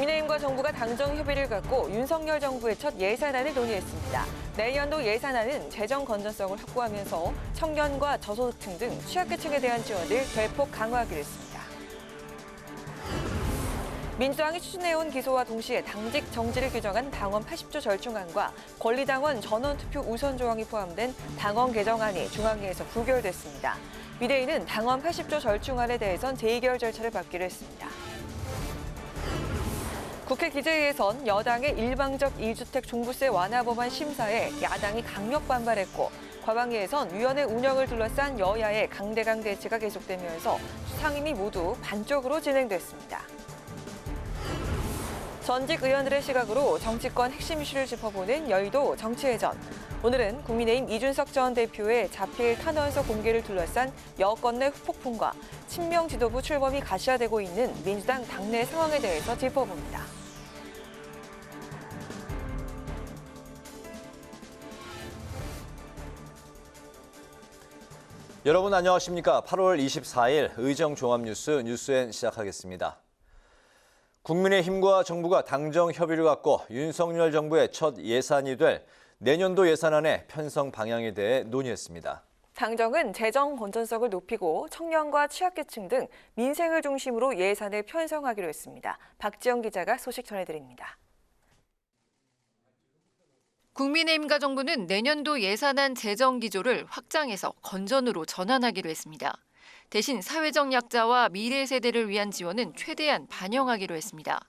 국민의힘과 정부가 당정 협의를 갖고 윤석열 정부의 첫 예산안을 논의했습니다. 내년도 예산안은 재정 건전성을 확보하면서 청년과 저소득층 등 취약계층에 대한 지원을 대폭 강화하기로 했습니다. 민주당이 추진해온 기소와 동시에 당직 정지를 규정한 당원 80조 절충안과 권리당원 전원투표 우선 조항이 포함된 당원 개정안이 중앙위에서 부결됐습니다. 비대위는 당원 80조 절충안에 대해선 재의결 절차를 밟기로 했습니다. 국회 기재위에선 여당의 일방적 2주택 종부세 완화 법안 심사에 야당이 강력 반발했고 과방위에선 위원회 운영을 둘러싼 여야의 강대강 대치가 계속되면서 상임위 모두 반쪽으로 진행됐습니다. 전직 의원들의 시각으로 정치권 핵심 이슈를 짚어보는 여의도 정치회전. 오늘은 국민의힘 이준석 전 대표의 자필 탄원서 공개를 둘러싼 여권 내 후폭풍과 친명 지도부 출범이 가시화되고 있는 민주당 당내 상황에 대해서 짚어봅니다. 여러분 안녕하십니까? 8월 24일 의정종합뉴스 뉴스엔 시작하겠습니다. 국민의힘과 정부가 당정 협의를 갖고 윤석열 정부의 첫 예산이 될 내년도 예산안의 편성 방향에 대해 논의했습니다. 당정은 재정 건전성을 높이고 청년과 취약계층 등 민생을 중심으로 예산을 편성하기로 했습니다. 박지영 기자가 소식 전해드립니다. 국민의힘과 정부는 내년도 예산안 재정 기조를 확장해서 건전으로 전환하기로 했습니다. 대신 사회적 약자와 미래 세대를 위한 지원은 최대한 반영하기로 했습니다.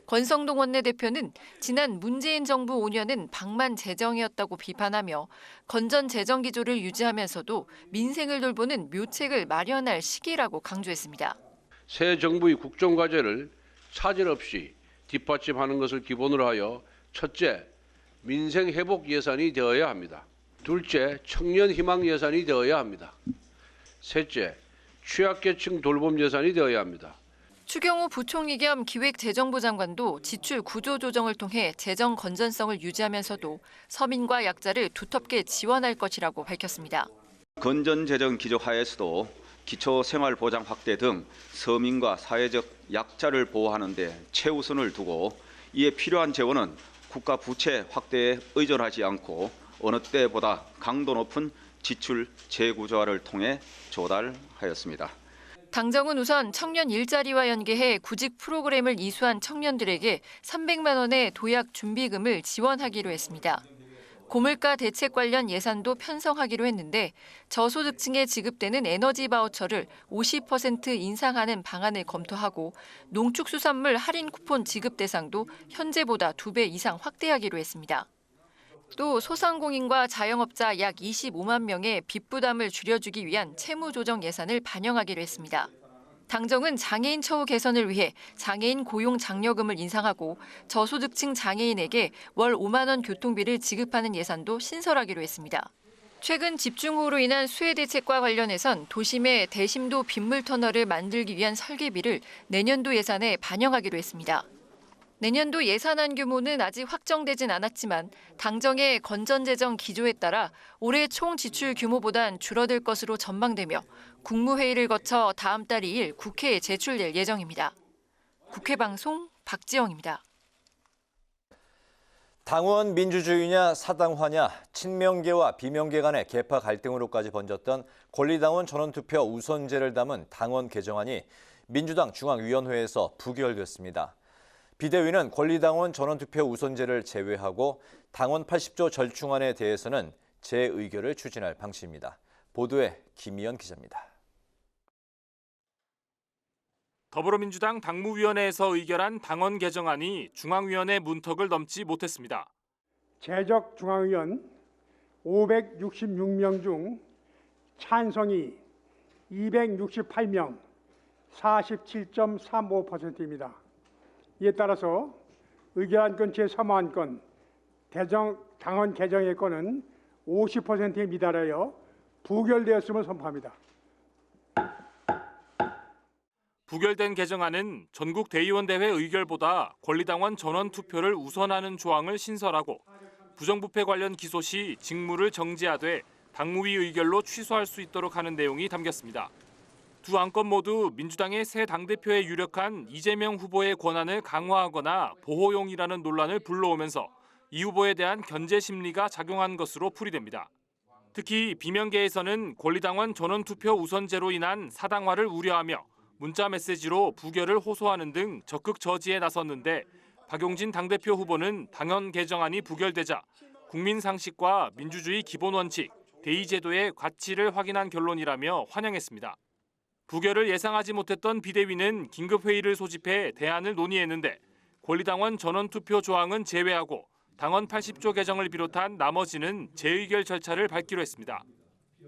권성동 원내대표는 지난 문재인 정부 5년은 방만 재정이었다고 비판하며 건전 재정 기조를 유지하면서도 민생을 돌보는 묘책을 마련할 시기라고 강조했습니다. 새 정부의 국정과제를 차질 없이 뒷받침하는 것을 기본으로 하여 첫째, 민생 회복 예산이 되어야 합니다. 둘째, 청년 희망 예산이 되어야 합니다. 셋째, 취약계층 돌봄 예산이 되어야 합니다. 추경호 부총리 겸 기획재정부 장관도 지출 구조 조정을 통해 재정 건전성을 유지하면서도 서민과 약자를 두텁게 지원할 것이라고 밝혔습니다. 건전 재정 기조 하에서도 기초생활보장 확대 등 서민과 사회적 약자를 보호하는 데 최우선을 두고 이에 필요한 재원은 국가 부채 확대에 의존하지 않고 어느 때보다 강도 높은 지출 재구조화를 통해 조달하였습니다. 당정은 우선 청년 일자리와 연계해 구직 프로그램을 이수한 청년들에게 300만 원의 도약 준비금을 지원하기로 했습니다. 고물가 대책 관련 예산도 편성하기로 했는데 저소득층에 지급되는 에너지 바우처를 50% 인상하는 방안을 검토하고 농축수산물 할인 쿠폰 지급 대상도 현재보다 2배 이상 확대하기로 했습니다. 또 소상공인과 자영업자 약 25만 명의 빚부담을 줄여주기 위한 채무조정 예산을 반영하기로 했습니다. 당정은 장애인 처우 개선을 위해 장애인 고용 장려금을 인상하고 저소득층 장애인에게 월 5만 원 교통비를 지급하는 예산도 신설하기로 했습니다. 최근 집중호우로 인한 수해 대책과 관련해선 도심에 대심도 빗물터널을 만들기 위한 설계비를 내년도 예산에 반영하기로 했습니다. 내년도 예산안 규모는 아직 확정되진 않았지만 당정의 건전재정 기조에 따라 올해 총 지출 규모보단 줄어들 것으로 전망되며 국무회의를 거쳐 다음 달 2일 국회에 제출될 예정입니다. 국회방송 박지영입니다. 당원 민주주의냐 사당화냐, 친명계와 비명계 간의 계파 갈등으로까지 번졌던 권리당원 전원투표 우선제를 담은 당원 개정안이 민주당 중앙위원회에서 부결됐습니다. 비대위는 권리당원 전원투표 우선제를 제외하고 당원 80조 절충안에 대해서는 재의결을 추진할 방침입니다. 보도에 김희연 기자입니다. 더불어민주당 당무위원회에서 의결한 당원 개정안이 중앙위원회 문턱을 넘지 못했습니다. 재적 중앙위원 566명 중 찬성이 268명, 47.35%입니다. 이에 따라서 의결안건 제3호안건 당원 개정의 건은 50%에 미달하여 부결되었음을 선포합니다. 부결된 개정안은 전국 대의원대회 의결보다 권리당원 전원 투표를 우선하는 조항을 신설하고 부정부패 관련 기소 시 직무를 정지하되 당무위 의결로 취소할 수 있도록 하는 내용이 담겼습니다. 두 안건 모두 민주당의 새 당대표에 유력한 이재명 후보의 권한을 강화하거나 보호용이라는 논란을 불러오면서 이 후보에 대한 견제 심리가 작용한 것으로 풀이됩니다. 특히 비명계에서는 권리당원 전원투표 우선제로 인한 사당화를 우려하며 문자 메시지로 부결을 호소하는 등 적극 저지에 나섰는데 박용진 당대표 후보는 당헌 개정안이 부결되자 국민 상식과 민주주의 기본 원칙, 대의제도의 가치를 확인한 결론이라며 환영했습니다. 부결을 예상하지 못했던 비대위는 긴급회의를 소집해 대안을 논의했는데 권리당원 전원투표 조항은 제외하고 당헌 80조 개정을 비롯한 나머지는 재의결 절차를 밟기로 했습니다.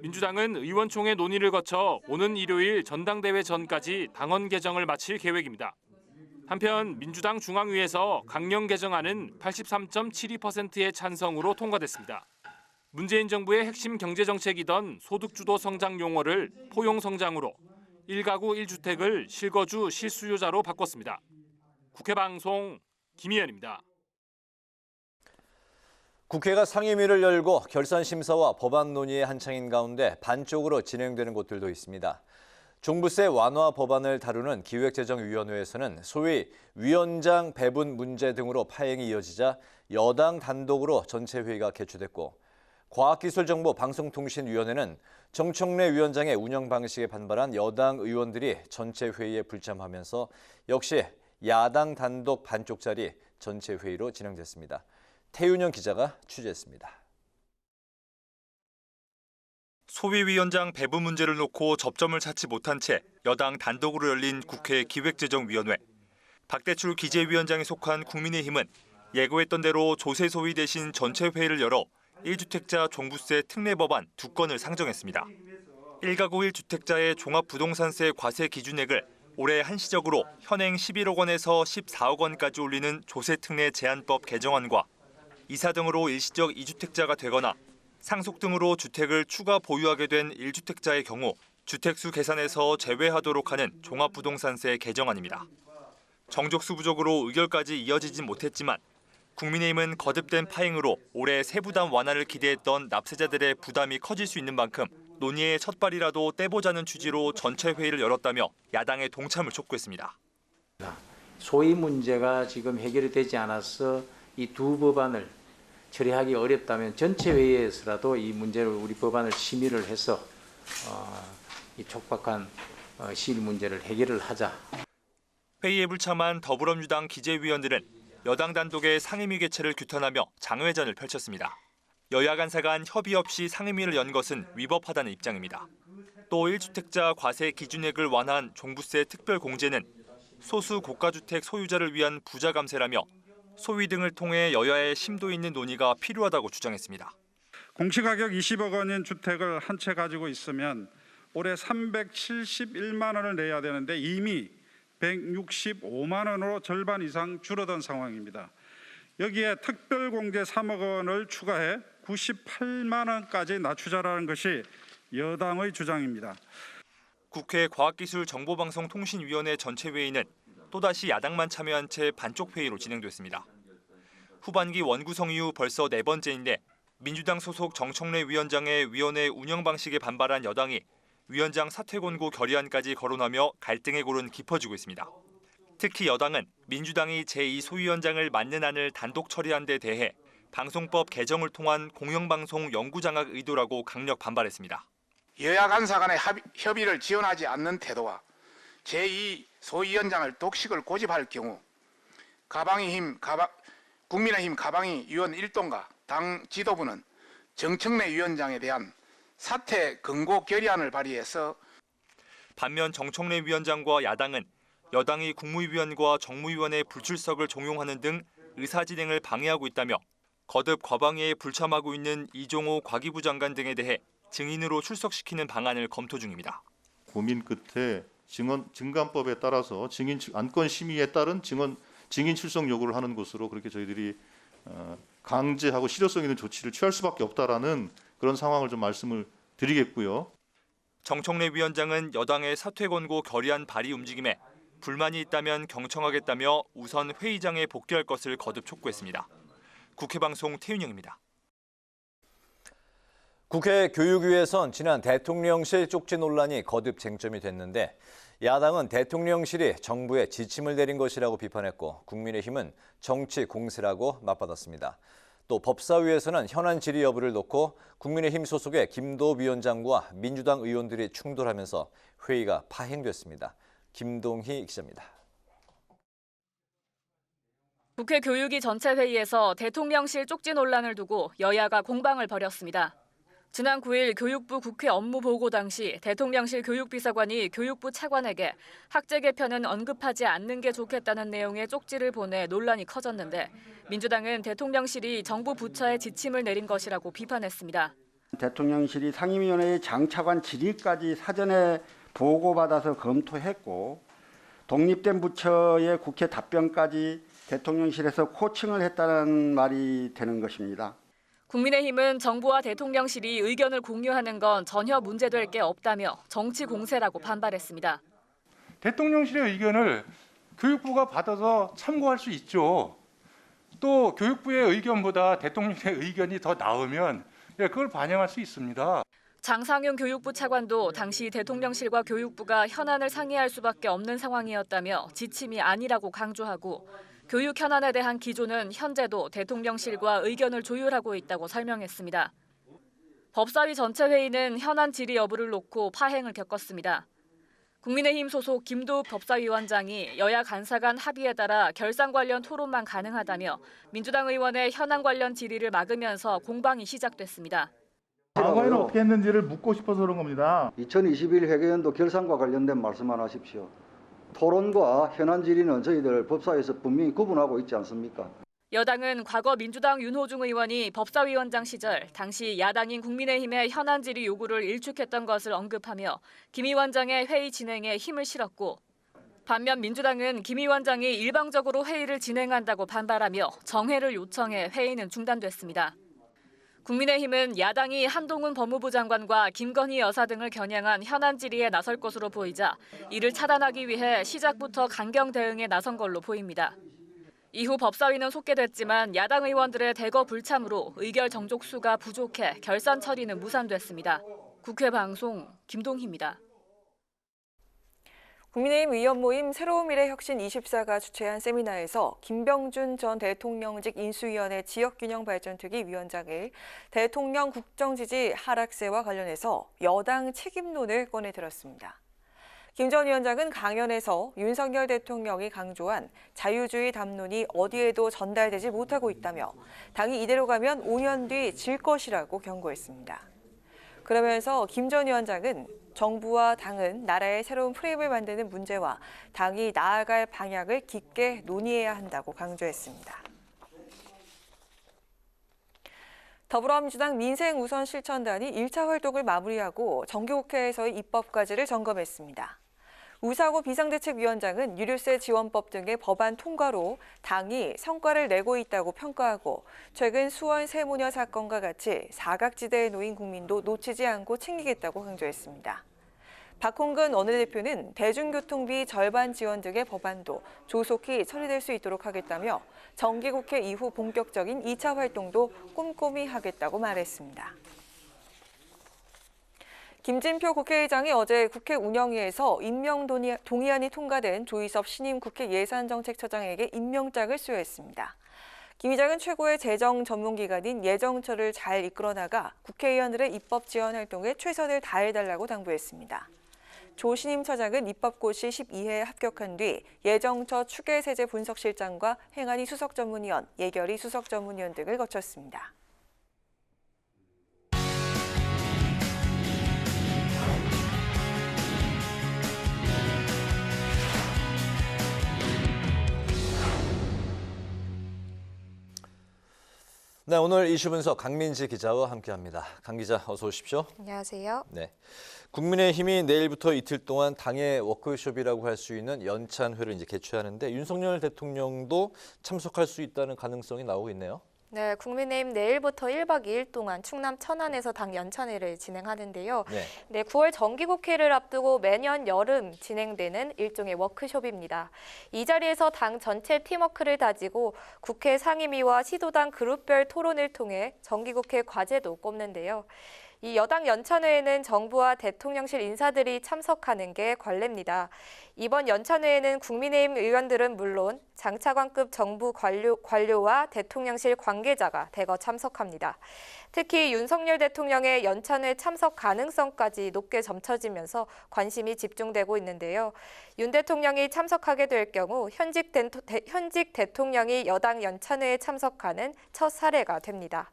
민주당은 의원총회 논의를 거쳐 오는 일요일 전당대회 전까지 당헌 개정을 마칠 계획입니다. 한편 민주당 중앙위에서 강령 개정안은 83.72%의 찬성으로 통과됐습니다. 문재인 정부의 핵심 경제정책이던 소득주도 성장 용어를 포용성장으로 1가구 1주택을 실거주 실수요자로 바꿨습니다. 국회방송 김희연입니다. 국회가 상임위를 열고 결산 심사와 법안 논의에 한창인 가운데 반쪽으로 진행되는 곳들도 있습니다. 종부세 완화 법안을 다루는 기획재정위원회에서는 소위 위원장 배분 문제 등으로 파행이 이어지자 여당 단독으로 전체 회의가 개최됐고 과학기술정보방송통신위원회는 정청래 위원장의 운영 방식에 반발한 여당 의원들이 전체 회의에 불참하면서 역시 야당 단독 반쪽짜리 전체 회의로 진행됐습니다. 태윤영 기자가 취재했습니다. 소위위원장 배분 문제를 놓고 접점을 찾지 못한 채 여당 단독으로 열린 국회 기획재정위원회. 박대출 기재위원장이 속한 국민의힘은 예고했던 대로 조세 소위 대신 전체 회의를 열어 1주택자 종부세 특례 법안 2건을 상정했습니다. 1가구 1주택자의 종합부동산세 과세 기준액을 올해 한시적으로 현행 11억 원에서 14억 원까지 올리는 조세특례 제한법 개정안과 이사 등으로 일시적 2주택자가 되거나 상속 등으로 주택을 추가 보유하게 된 1주택자의 경우 주택수 계산에서 제외하도록 하는 종합부동산세 개정안입니다. 정족수 부족으로 의결까지 이어지진 못했지만 국민의힘은 거듭된 파행으로 올해 세부담 완화를 기대했던 납세자들의 부담이 커질 수 있는 만큼 논의의 첫발이라도 떼보자는 취지로 전체 회의를 열었다며 야당의 동참을 촉구했습니다. 소위 문제가 지금 해결이 되지 않아서 이 두 법안을 처리하기 어렵다면 전체 회의에서라도 이 문제를 우리 법안을 심의를 해서 이 촉박한 시일 문제를 해결을 하자. 회의에 불참한 더불어민주당 기재위원들은 여당 단독의 상임위 개최를 규탄하며 장외전을 펼쳤습니다. 여야 간사 간 협의 없이 상임위를 연 것은 위법하다는 입장입니다. 또 1주택자 과세 기준액을 완화한 종부세 특별공제는 소수 고가주택 소유자를 위한 부자 감세라며 소위 등을 통해 여야의 심도 있는 논의가 필요하다고 주장했습니다. 공시가격 20억 원인 주택을 한 채 가지고 있으면 올해 371만 원을 내야 되는데 이미 165만 원으로 절반 이상 줄어든 상황입니다. 여기에 특별공제 3억 원을 추가해 98만 원까지 낮추자라는 것이 여당의 주장입니다. 국회 과학기술정보방송통신위원회 전체 회의는 또다시 야당만 참여한 채 반쪽 회의로 진행됐습니다. 후반기 원구성 이후 벌써 4번째인데 민주당 소속 정청래 위원장의 위원회 운영 방식에 반발한 여당이 위원장 사퇴 권고 결의안까지 거론하며 갈등의 골은 깊어지고 있습니다. 특히 여당은 민주당이 제2소위원장을 맡는 안을 단독 처리한 데 대해 방송법 개정을 통한 공영방송 영구장악 의도라고 강력 반발했습니다. 여야 간사 간의 협의를 지원하지 않는 태도와 제2소위원장을 독식을 고집할 경우 국민의힘 가방이 위원 1동과 당 지도부는 정청래 위원장에 대한 사퇴 권고 결의안을 발의해서 반면 정청래 위원장과 야당은 여당이 국무위원과 정무위원의 불출석을 종용하는 등 의사진행을 방해하고 있다며 거듭 과방위에 불참하고 있는 이종호 과기부 장관 등에 대해 증인으로 출석시키는 방안을 검토 중입니다. 고민 끝에 증감법에 따라서 안건 심의에 따른 증인 출석 요구를 하는 것으로 그렇게 저희들이 강제하고 실효성 있는 조치를 취할 수밖에 없다라는 그런 상황을 좀 말씀을 드리겠고요. 정청래 위원장은 여당의 사퇴 권고 결의안 발의 움직임에 불만이 있다면 경청하겠다며 우선 회의장에 복귀할 것을 거듭 촉구했습니다. 국회방송 태윤영입니다. 국회 교육위에선 지난 대통령실 쪽지 논란이 거듭 쟁점이 됐는데 야당은 대통령실이 정부에 지침을 내린 것이라고 비판했고 국민의힘은 정치 공세라고 맞받았습니다. 또 법사위에서는 현안 질의 여부를 놓고 국민의힘 소속의 김도읍 위원장과 민주당 의원들이 충돌하면서 회의가 파행됐습니다. 김동희 기자입니다. 국회 교육위 전체 회의에서 대통령실 쪽지 논란을 두고 여야가 공방을 벌였습니다. 지난 9일 교육부 국회 업무 보고 당시 대통령실 교육비서관이 교육부 차관에게 학제 개편은 언급하지 않는 게 좋겠다는 내용의 쪽지를 보내 논란이 커졌는데 민주당은 대통령실이 정부 부처에 지침을 내린 것이라고 비판했습니다. 대통령실이 상임위원회의 장차관 질의까지 사전에 보고받아서 검토했고 독립된 부처의 국회 답변까지 대통령실에서 코칭을 했다는 말이 되는 것입니다. 국민의힘은 정부와 대통령실이 의견을 공유하는 건 전혀 문제될 게 없다며 정치 공세라고 반발했습니다. 대통령실의 의견을 교육부가 받아서 참고할 수 있죠. 또 교육부의 의견보다 대통령의 의견이 더 나으면 그걸 반영할 수 있습니다. 장상윤 교육부 차관도 당시 대통령실과 교육부가 현안을 상의할 수밖에 없는 상황이었다며 지침이 아니라고 강조하고 교육 현안에 대한 기조는 현재도 대통령실과 의견을 조율하고 있다고 설명했습니다. 법사위 전체 회의는 현안 질의 여부를 놓고 파행을 겪었습니다. 국민의힘 소속 김도읍 법사위원장이 여야 간사 간 합의에 따라 결산 관련 토론만 가능하다며 민주당 의원의 현안 관련 질의를 막으면서 공방이 시작됐습니다. 과거에는 어떻게 했는지를 묻고 싶어서 그런 겁니다. 2021 회계연도 결산과 관련된 말씀만 하십시오. 토론과 현안 질의는 저희들 법사위에서 분명히 구분하고 있지 않습니까? 여당은 과거 민주당 윤호중 의원이 법사위원장 시절 당시 야당인 국민의힘의 현안 질의 요구를 일축했던 것을 언급하며 김 위원장의 회의 진행에 힘을 실었고 반면 민주당은 김 위원장이 일방적으로 회의를 진행한다고 반발하며 정회를 요청해 회의는 중단됐습니다. 국민의힘은 야당이 한동훈 법무부 장관과 김건희 여사 등을 겨냥한 현안 질의에 나설 것으로 보이자 이를 차단하기 위해 시작부터 강경 대응에 나선 걸로 보입니다. 이후 법사위는 속개됐지만 야당 의원들의 대거 불참으로 의결 정족수가 부족해 결산 처리는 무산됐습니다. 국회 방송 김동희입니다. 국민의힘 의원 모임 새로운 미래 혁신 24가 주최한 세미나에서 김병준 전 대통령직 인수위원회 지역균형발전특위 위원장을 대통령 국정지지 하락세와 관련해서 여당 책임론을 꺼내 들었습니다. 김 전 위원장은 강연에서 윤석열 대통령이 강조한 자유주의 담론이 어디에도 전달되지 못하고 있다며 당이 이대로 가면 5년 뒤 질 것이라고 경고했습니다. 그러면서 김 전 위원장은 정부와 당은 나라의 새로운 프레임을 만드는 문제와 당이 나아갈 방향을 깊게 논의해야 한다고 강조했습니다. 더불어민주당 민생우선실천단이 1차 활동을 마무리하고 정기국회에서의 입법과제를 점검했습니다. 우상호 비상대책위원장은 유류세 지원법 등의 법안 통과로 당이 성과를 내고 있다고 평가하고 최근 수원 세모녀 사건과 같이 사각지대에 놓인 국민도 놓치지 않고 챙기겠다고 강조했습니다. 박홍근 원내대표는 대중교통비 절반 지원 등의 법안도 조속히 처리될 수 있도록 하겠다며 정기국회 이후 본격적인 2차 활동도 꼼꼼히 하겠다고 말했습니다. 김진표 국회의장이 어제 국회 운영위에서 임명 동의안이 통과된 조희섭 신임 국회 예산정책처장에게 임명장을 수여했습니다. 김 의장은 최고의 재정 전문기관인 예정처를 잘 이끌어나가 국회의원들의 입법 지원 활동에 최선을 다해달라고 당부했습니다. 조 신임 처장은 입법고시 12회에 합격한 뒤 예정처 추계세제 분석실장과 행안위 수석전문위원, 예결위 수석전문위원 등을 거쳤습니다. 네, 오늘 이슈 분석 강민지 기자와 함께합니다. 강 기자, 어서 오십시오. 안녕하세요. 네, 국민의힘이 내일부터 이틀 동안 당의 워크숍이라고 할 수 있는 연찬회를 이제 개최하는데 윤석열 대통령도 참석할 수 있다는 가능성이 나오고 있네요. 네, 국민의힘 내일부터 1박 2일 동안 충남 천안에서 당 연찬회를 진행하는데요. 네, 9월 정기국회를 앞두고 매년 여름 진행되는 일종의 워크숍입니다. 이 자리에서 당 전체 팀워크를 다지고 국회 상임위와 시도당 그룹별 토론을 통해 정기국회 과제도 꼽는데요. 이 여당 연찬회에는 정부와 대통령실 인사들이 참석하는 게 관례입니다. 이번 연찬회에는 국민의힘 의원들은 물론 장차관급 정부 관료와 대통령실 관계자가 대거 참석합니다. 특히 윤석열 대통령의 연찬회 참석 가능성까지 높게 점쳐지면서 관심이 집중되고 있는데요. 윤 대통령이 참석하게 될 경우 현직 대통령이 여당 연찬회에 참석하는 첫 사례가 됩니다.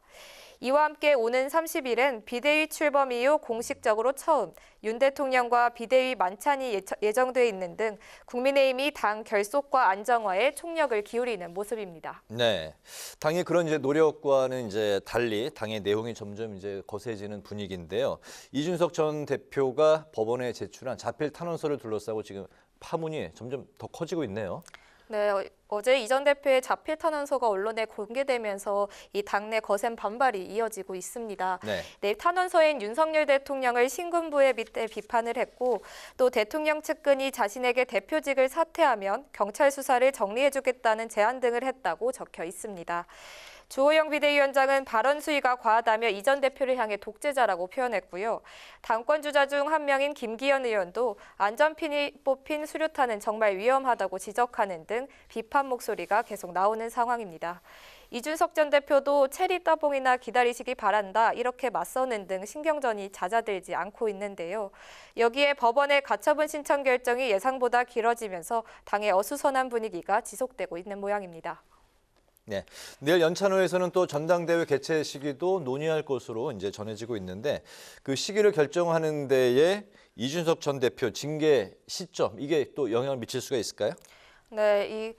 이와 함께 오는 30일엔 비대위 출범 이후 공식적으로 처음 윤 대통령과 비대위 만찬이 예정돼 있는 등 국민의힘이 당 결속과 안정화에 총력을 기울이는 모습입니다. 네, 당의 그런 이제 노력과는 이제 달리 당의 내용이 점점 이제 거세지는 분위기인데요. 이준석 전 대표가 법원에 제출한 자필 탄원서를 둘러싸고 지금 파문이 점점 더 커지고 있네요. 네, 어제 이 전 대표의 자필 탄원서가 언론에 공개되면서 이 당내 거센 반발이 이어지고 있습니다. 네, 탄원서엔 윤석열 대통령을 신군부에 빗대 비판을 했고 또 대통령 측근이 자신에게 대표직을 사퇴하면 경찰 수사를 정리해주겠다는 제안 등을 했다고 적혀 있습니다. 주호영 비대위원장은 발언 수위가 과하다며 이 전 대표를 향해 독재자라고 표현했고요. 당권 주자 중 한 명인 김기현 의원도 안전핀이 뽑힌 수류탄은 정말 위험하다고 지적하는 등 비판 목소리가 계속 나오는 상황입니다. 이준석 전 대표도 체리 따봉이나 기다리시기 바란다 이렇게 맞서는 등 신경전이 잦아들지 않고 있는데요. 여기에 법원의 가처분 신청 결정이 예상보다 길어지면서 당의 어수선한 분위기가 지속되고 있는 모양입니다. 네, 내일 연찬회에서는 또 전당대회 개최 시기도 논의할 것으로 이제 전해지고 있는데 그 시기를 결정하는 데에 이준석 전 대표 징계 시점 이게 또 영향을 미칠 수가 있을까요? 네, 이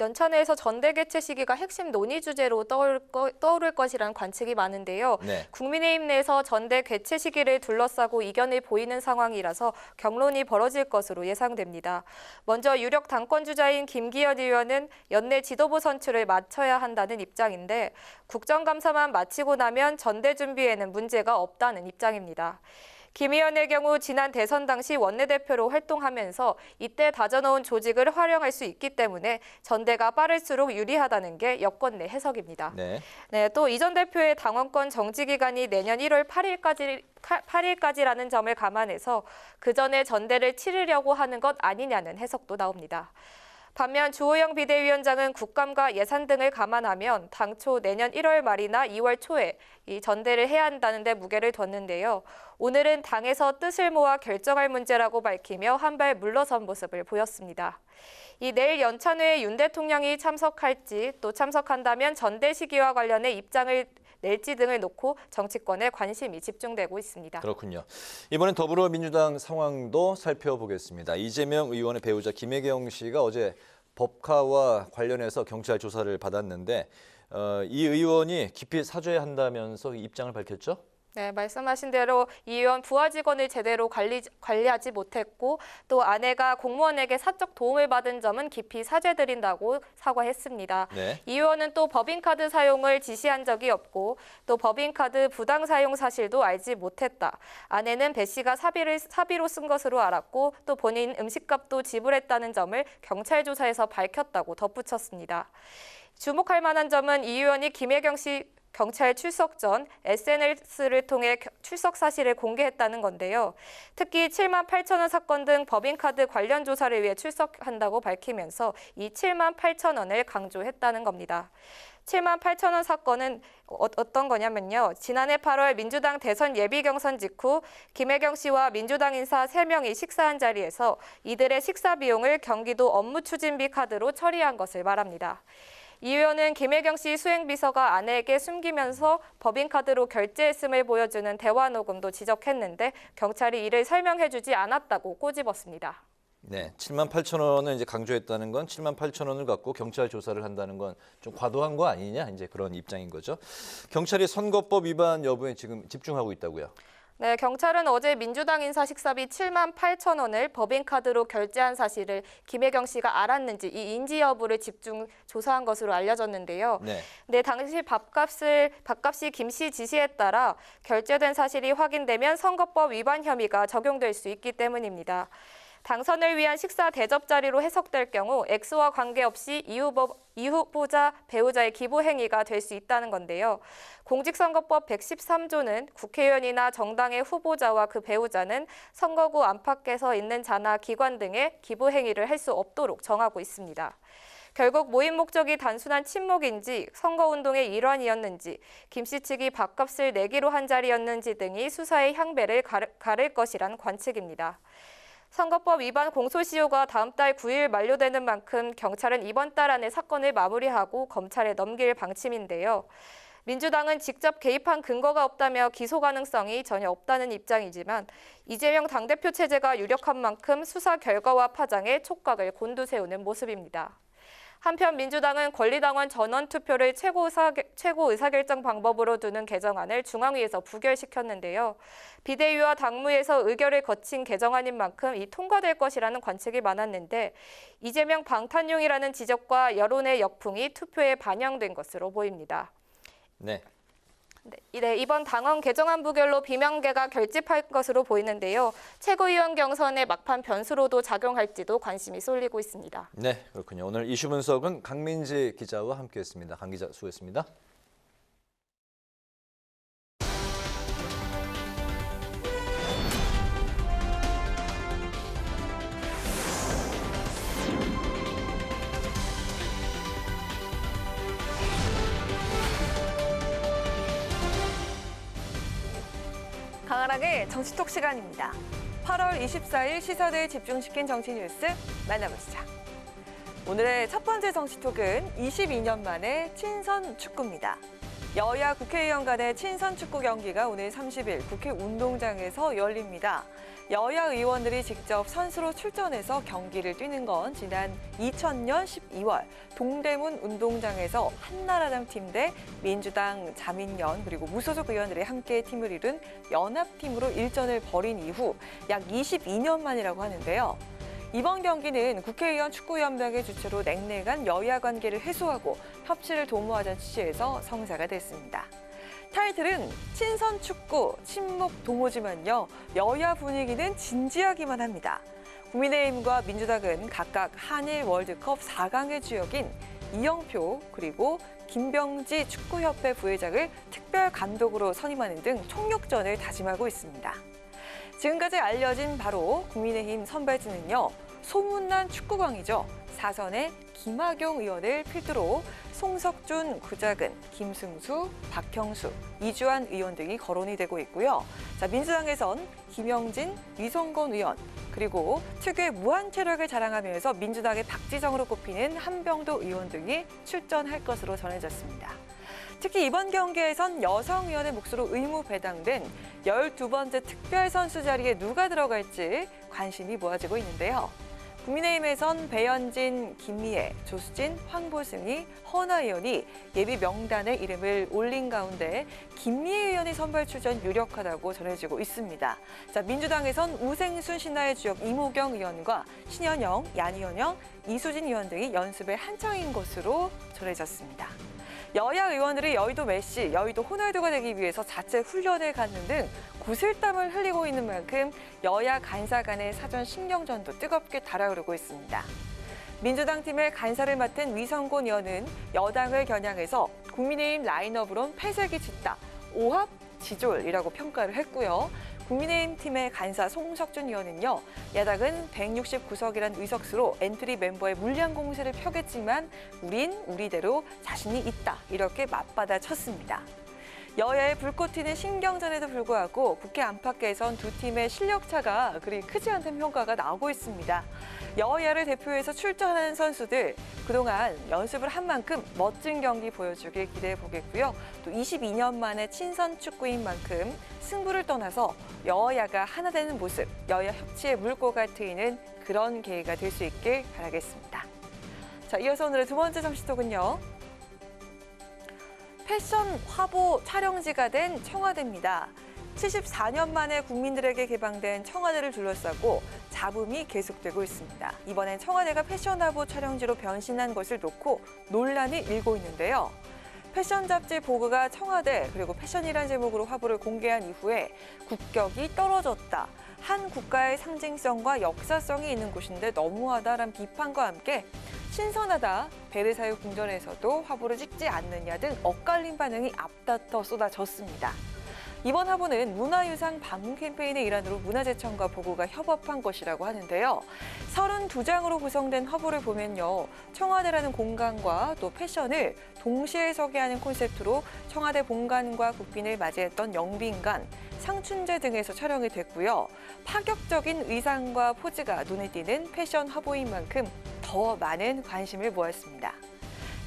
연찬회에서 전대 개최 시기가 핵심 논의 주제로 떠오를 것이라는 관측이 많은데요. 국민의힘 내에서 전대 개최 시기를 둘러싸고 이견을 보이는 상황이라서 격론이 벌어질 것으로 예상됩니다. 먼저 유력 당권 주자인 김기현 의원은 연내 지도부 선출을 마쳐야 한다는 입장인데 국정감사만 마치고 나면 전대 준비에는 문제가 없다는 입장입니다. 김 의원의 경우 지난 대선 당시 원내대표로 활동하면서 이때 다져놓은 조직을 활용할 수 있기 때문에 전대가 빠를수록 유리하다는 게 여권 내 해석입니다. 네, 또 이 전 대표의 당원권 정지 기간이 내년 1월 8일까지라는 점을 감안해서 그 전에 전대를 치르려고 하는 것 아니냐는 해석도 나옵니다. 반면 주호영 비대위원장은 국감과 예산 등을 감안하면 당초 내년 1월 말이나 2월 초에 이 전대를 해야 한다는 데 무게를 뒀는데요. 오늘은 당에서 뜻을 모아 결정할 문제라고 밝히며 한 발 물러선 모습을 보였습니다. 이 내일 연찬회에 윤 대통령이 참석할지 또 참석한다면 전대 시기와 관련해 입장을 낼지 등을 놓고 정치권에 관심이 집중되고 있습니다. 그렇군요. 이번엔 더불어민주당 상황도 살펴보겠습니다. 이재명 의원의 배우자 김혜경 씨가 어제 법카와 관련해서 경찰 조사를 받았는데 이 의원이 깊이 사죄한다면서 입장을 밝혔죠? 네, 말씀하신 대로 이 의원 부하 직원을 제대로 관리하지 못했고 또 아내가 공무원에게 사적 도움을 받은 점은 깊이 사죄드린다고 사과했습니다. 이 의원은 또 법인카드 사용을 지시한 적이 없고 또 법인카드 부당 사용 사실도 알지 못했다. 아내는 배 씨가 사비로 쓴 것으로 알았고 또 본인 음식값도 지불했다는 점을 경찰 조사에서 밝혔다고 덧붙였습니다. 주목할 만한 점은 이 의원이 김혜경 씨 경찰 출석 전 SNS를 통해 출석 사실을 공개했다는 건데요. 특히 7만 8천 원 사건 등 법인카드 관련 조사를 위해 출석한다고 밝히면서 이 7만 8천 원을 강조했다는 겁니다. 7만 8천 원 사건은 어떤 거냐면요. 지난해 8월 민주당 대선 예비 경선 직후 김혜경 씨와 민주당 인사 3명이 식사한 자리에서 이들의 식사 비용을 경기도 업무추진비 카드로 처리한 것을 말합니다. 이 의원은 김혜경 씨 수행비서가 아내에게 숨기면서 법인카드로 결제했음을 보여주는 대화 녹음도 지적했는데 경찰이 이를 설명해주지 않았다고 꼬집었습니다. 네, 7만 8천 원을 이제 강조했다는 건 7만 8천 원을 갖고 경찰 조사를 한다는 건 좀 과도한 거 아니냐 이제 그런 입장인 거죠. 경찰이 선거법 위반 여부에 지금 집중하고 있다고요. 네, 경찰은 어제 민주당 인사 식사비 7만 8천 원을 법인카드로 결제한 사실을 김혜경 씨가 알았는지 이 인지 여부를 집중 조사한 것으로 알려졌는데요. 네, 당시 밥값이 김 씨 지시에 따라 결제된 사실이 확인되면 선거법 위반 혐의가 적용될 수 있기 때문입니다. 당선을 위한 식사 대접 자리로 해석될 경우 X와 관계없이 이 후보자, 배우자의 기부 행위가 될 수 있다는 건데요. 공직선거법 113조는 국회의원이나 정당의 후보자와 그 배우자는 선거구 안팎에서 있는 자나 기관 등에 기부 행위를 할 수 없도록 정하고 있습니다. 결국 모임 목적이 단순한 친목인지 선거운동의 일환이었는지 김 씨 측이 밥값을 내기로 한 자리였는지 등이 수사의 향배를 가를 것이란 관측입니다. 선거법 위반 공소시효가 다음 달 9일 만료되는 만큼 경찰은 이번 달 안에 사건을 마무리하고 검찰에 넘길 방침인데요. 민주당은 직접 개입한 근거가 없다며 기소 가능성이 전혀 없다는 입장이지만 이재명 당대표 체제가 유력한 만큼 수사 결과와 파장에 촉각을 곤두세우는 모습입니다. 한편 민주당은 권리당원 전원투표를 최고 의사결정 방법으로 두는 개정안을 중앙위에서 부결시켰는데요. 비대위와 당무에서 의결을 거친 개정안인 만큼 이 통과될 것이라는 관측이 많았는데 이재명 방탄용이라는 지적과 여론의 역풍이 투표에 반영된 것으로 보입니다. 네. 네, 이번 당헌 개정안 부결로 비명계가 결집할 것으로 보이는데요. 최고위원 경선의 막판 변수로도 작용할지도 관심이 쏠리고 있습니다. 네, 그렇군요. 오늘 이슈 분석은 강민지 기자와 함께했습니다. 강 기자 수고했습니다. 강하락의 정치톡 시간입니다. 8월 24일 시사대에 집중시킨 정치 뉴스 만나보시죠. 오늘의 첫 번째 정치톡은 22년 만에 친선 축구입니다. 여야 국회의원 간의 친선 축구 경기가 오늘 30일 국회 운동장에서 열립니다. 여야 의원들이 직접 선수로 출전해서 경기를 뛰는 건 지난 2000년 12월 동대문 운동장에서 한나라당 팀 대 민주당, 자민련 그리고 무소속 의원들이 함께 팀을 이룬 연합팀으로 일전을 벌인 이후 약 22년 만이라고 하는데요. 이번 경기는 국회의원 축구연맹의 주최로 냉랭한 여야 관계를 해소하고 협치를 도모하자는 취지에서 성사가 됐습니다. 타이틀은 친선 축구, 친목 도모지만요. 여야 분위기는 진지하기만 합니다. 국민의힘과 민주당은 각각 한일 월드컵 4강의 주역인 이영표 그리고 김병지 축구협회 부회장을 특별 감독으로 선임하는 등 총력전을 다짐하고 있습니다. 지금까지 알려진 바로 국민의힘 선발진은요. 소문난 축구광이죠. 사선의 김학용 의원을 필두로 송석준, 구자근, 김승수, 박형수, 이주환 의원 등이 거론이 되고 있고요. 민주당에선 김영진, 위성건 의원, 그리고 특유의 무한 체력을 자랑하면서 민주당의 박지정으로 꼽히는 한병도 의원 등이 출전할 것으로 전해졌습니다. 특히 이번 경기에선 여성 의원의 몫으로 의무 배당된 12번째 특별선수 자리에 누가 들어갈지 관심이 모아지고 있는데요. 국민의힘에선 배현진, 김미애, 조수진, 황보승이, 허나 의원이 예비 명단에 이름을 올린 가운데 김미애 의원이 선발 출전 유력하다고 전해지고 있습니다. 민주당에선 우생순 신화의 주역 이모경 의원과 신현영, 양희원영, 이수진 의원 등이 연습에 한창인 것으로 전해졌습니다. 여야 의원들이 여의도 메시, 여의도 호날두가 되기 위해서 자체 훈련을 갖는 등 구슬땀을 흘리고 있는 만큼 여야 간사 간의 사전 신경전도 뜨겁게 달아오르고 있습니다. 민주당 팀의 간사를 맡은 위성곤 의원은 여당을 겨냥해서 국민의힘 라인업으론 패색이 짙다, 오합지졸이라고 평가를 했고요. 국민의힘 팀의 간사 송석준 의원은요. 야당은 169석이란 의석수로 엔트리 멤버의 물량 공세를 펴겠지만 우린 우리대로 자신이 있다. 이렇게 맞받아 쳤습니다. 여야의 불꽃 튀는 신경전에도 불구하고 국회 안팎에선 두 팀의 실력차가 그리 크지 않다는 평가가 나오고 있습니다. 여야를 대표해서 출전하는 선수들 그동안 연습을 한 만큼 멋진 경기 보여주길 기대해 보겠고요. 또 22년 만에 친선 축구인 만큼 승부를 떠나서 여야가 하나 되는 모습, 여야 협치의 물꼬가 트이는 그런 계기가 될 수 있길 바라겠습니다. 자, 이어서 오늘의 두 번째 정치톡은요. 패션 화보 촬영지가 된 청와대입니다. 74년 만에 국민들에게 개방된 청와대를 둘러싸고 잡음이 계속되고 있습니다. 이번엔 청와대가 패션 화보 촬영지로 변신한 것을 놓고 논란이 일고 있는데요. 패션 잡지 보그가 청와대 그리고 패션이란 제목으로 화보를 공개한 이후에 국격이 떨어졌다. 한 국가의 상징성과 역사성이 있는 곳인데 너무하다라는 비판과 함께 신선하다, 베르사유 궁전에서도 화보를 찍지 않느냐 등 엇갈린 반응이 앞다퉈 쏟아졌습니다. 이번 화보는 문화유산 방문 캠페인의 일환으로 문화재청과 보고가 협업한 것이라고 하는데요. 32장으로 구성된 화보를 보면요. 청와대라는 공간과 또 패션을 동시에 서게 하는 콘셉트로 청와대 본관과 국빈을 맞이했던 영빈관, 상춘제 등에서 촬영이 됐고요. 파격적인 의상과 포즈가 눈에 띄는 패션 화보인 만큼 더 많은 관심을 모았습니다.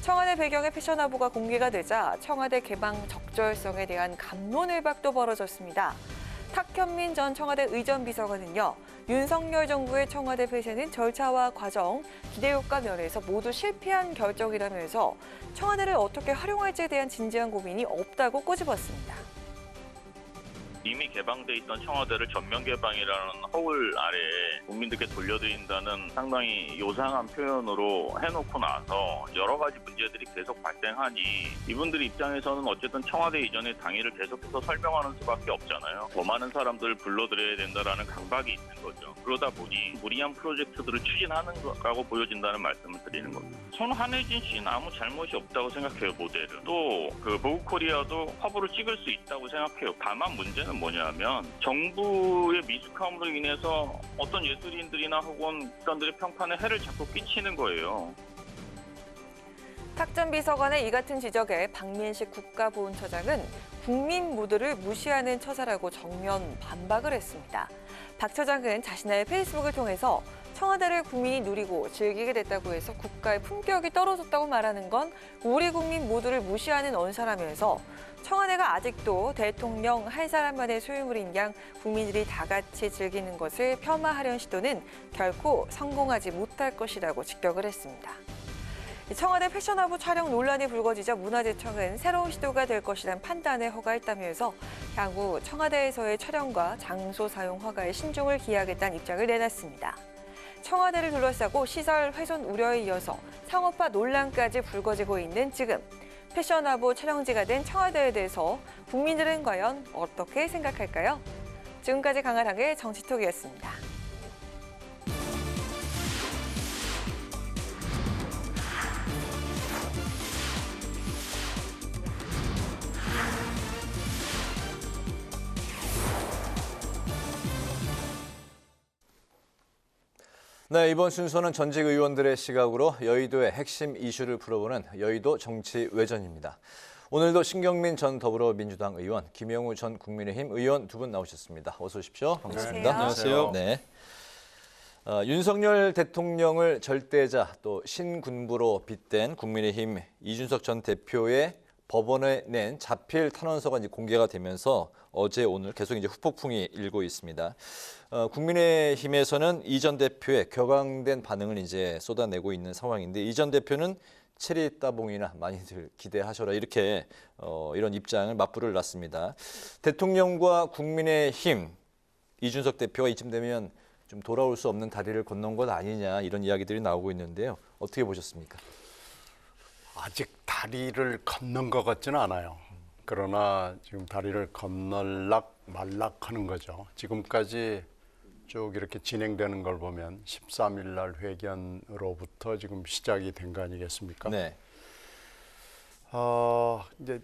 청와대 배경의 패션 화보가 공개가 되자 청와대 개방 적절성에 대한 갑론을박도 벌어졌습니다. 탁현민 전 청와대 의전비서관은요. 윤석열 정부의 청와대 폐쇄는 절차와 과정, 기대효과 면에서 모두 실패한 결정이라면서 청와대를 어떻게 활용할지에 대한 진지한 고민이 없다고 꼬집었습니다. 이미 개방돼 있던 청와대를 전면 개방이라는 허울 아래에 국민들께 돌려드린다는 상당히 요상한 표현으로 해놓고 나서 여러 가지 문제들이 계속 발생하니 이분들 입장에서는 어쨌든 청와대 이전의 당위를 계속해서 설명하는 수밖에 없잖아요. 더 많은 사람들을 불러들여야 된다라는 강박이 있는 거죠. 그러다 보니 무리한 프로젝트들을 추진하는 거라고 보여진다는 말씀을 드리는 겁니다. 손한혜진 씨는 아무 잘못이 없다고 생각해요, 모델은. 또 그 보그코리아도 화보를 찍을 수 있다고 생각해요. 다만 문제는 뭐냐면 정부의 미숙함으로 인해서 어떤 예술인들이나 혹은 국가들의 평판에 해를 자꾸 끼치는 거예요. 탁 전 비서관의 이 같은 지적에 박민식 국가보훈처장은 국민 모두를 무시하는 처사라고 정면 반박을 했습니다. 박 처장은 자신의 페이스북을 통해서 청와대를 국민이 누리고 즐기게 됐다고 해서 국가의 품격이 떨어졌다고 말하는 건 우리 국민 모두를 무시하는 언사라면서 청와대가 아직도 대통령 한 사람만의 소유물인 양 국민들이 다 같이 즐기는 것을 폄하하려는 시도는 결코 성공하지 못할 것이라고 직격을 했습니다. 청와대 패션 화보 촬영 논란이 불거지자 문화재청은 새로운 시도가 될 것이란 판단을 허가했다면서 향후 청와대에서의 촬영과 장소 사용 허가에 신중을 기하겠다는 입장을 내놨습니다. 청와대를 둘러싸고 시설 훼손 우려에 이어서 상업화 논란까지 불거지고 있는 지금 패션 화보 촬영지가 된 청와대에 대해서 국민들은 과연 어떻게 생각할까요? 지금까지 강하랑의 정치톡이었습니다. 네, 이번 순서는 전직 의원들의 시각으로 여의도의 핵심 이슈를 풀어보는 여의도 정치 외전입니다. 오늘도 신경민 전 더불어민주당 의원, 김영우 전 국민의힘 의원 두 분 나오셨습니다. 어서 오십시오. 반갑습니다. 안녕하세요. 네. 윤석열 대통령을 절대자 또 신군부로 빗댄 국민의힘 이준석 전 대표의 법원에 낸 자필 탄원서가 이제 공개가 되면서 어제 오늘 계속 이제 후폭풍이 일고 있습니다. 국민의힘에서는 이 전 대표의 격앙된 반응을 이제 쏟아내고 있는 상황인데 이 전 대표는 체리 따봉이나 많이들 기대하셔라 이렇게 이런 입장을 맞불을 놨습니다. 대통령과 국민의힘 이준석 대표가 이쯤 되면 좀 돌아올 수 없는 다리를 건넌 것 아니냐 이런 이야기들이 나오고 있는데요. 어떻게 보셨습니까? 아직 다리를 건넌 것 같지는 않아요. 그러나 지금 다리를 건널락 말락하는 거죠. 지금까지 쭉 이렇게 진행되는 걸 보면 13일 날 회견으로부터 지금 시작이 된 거 아니겠습니까? 네. 이제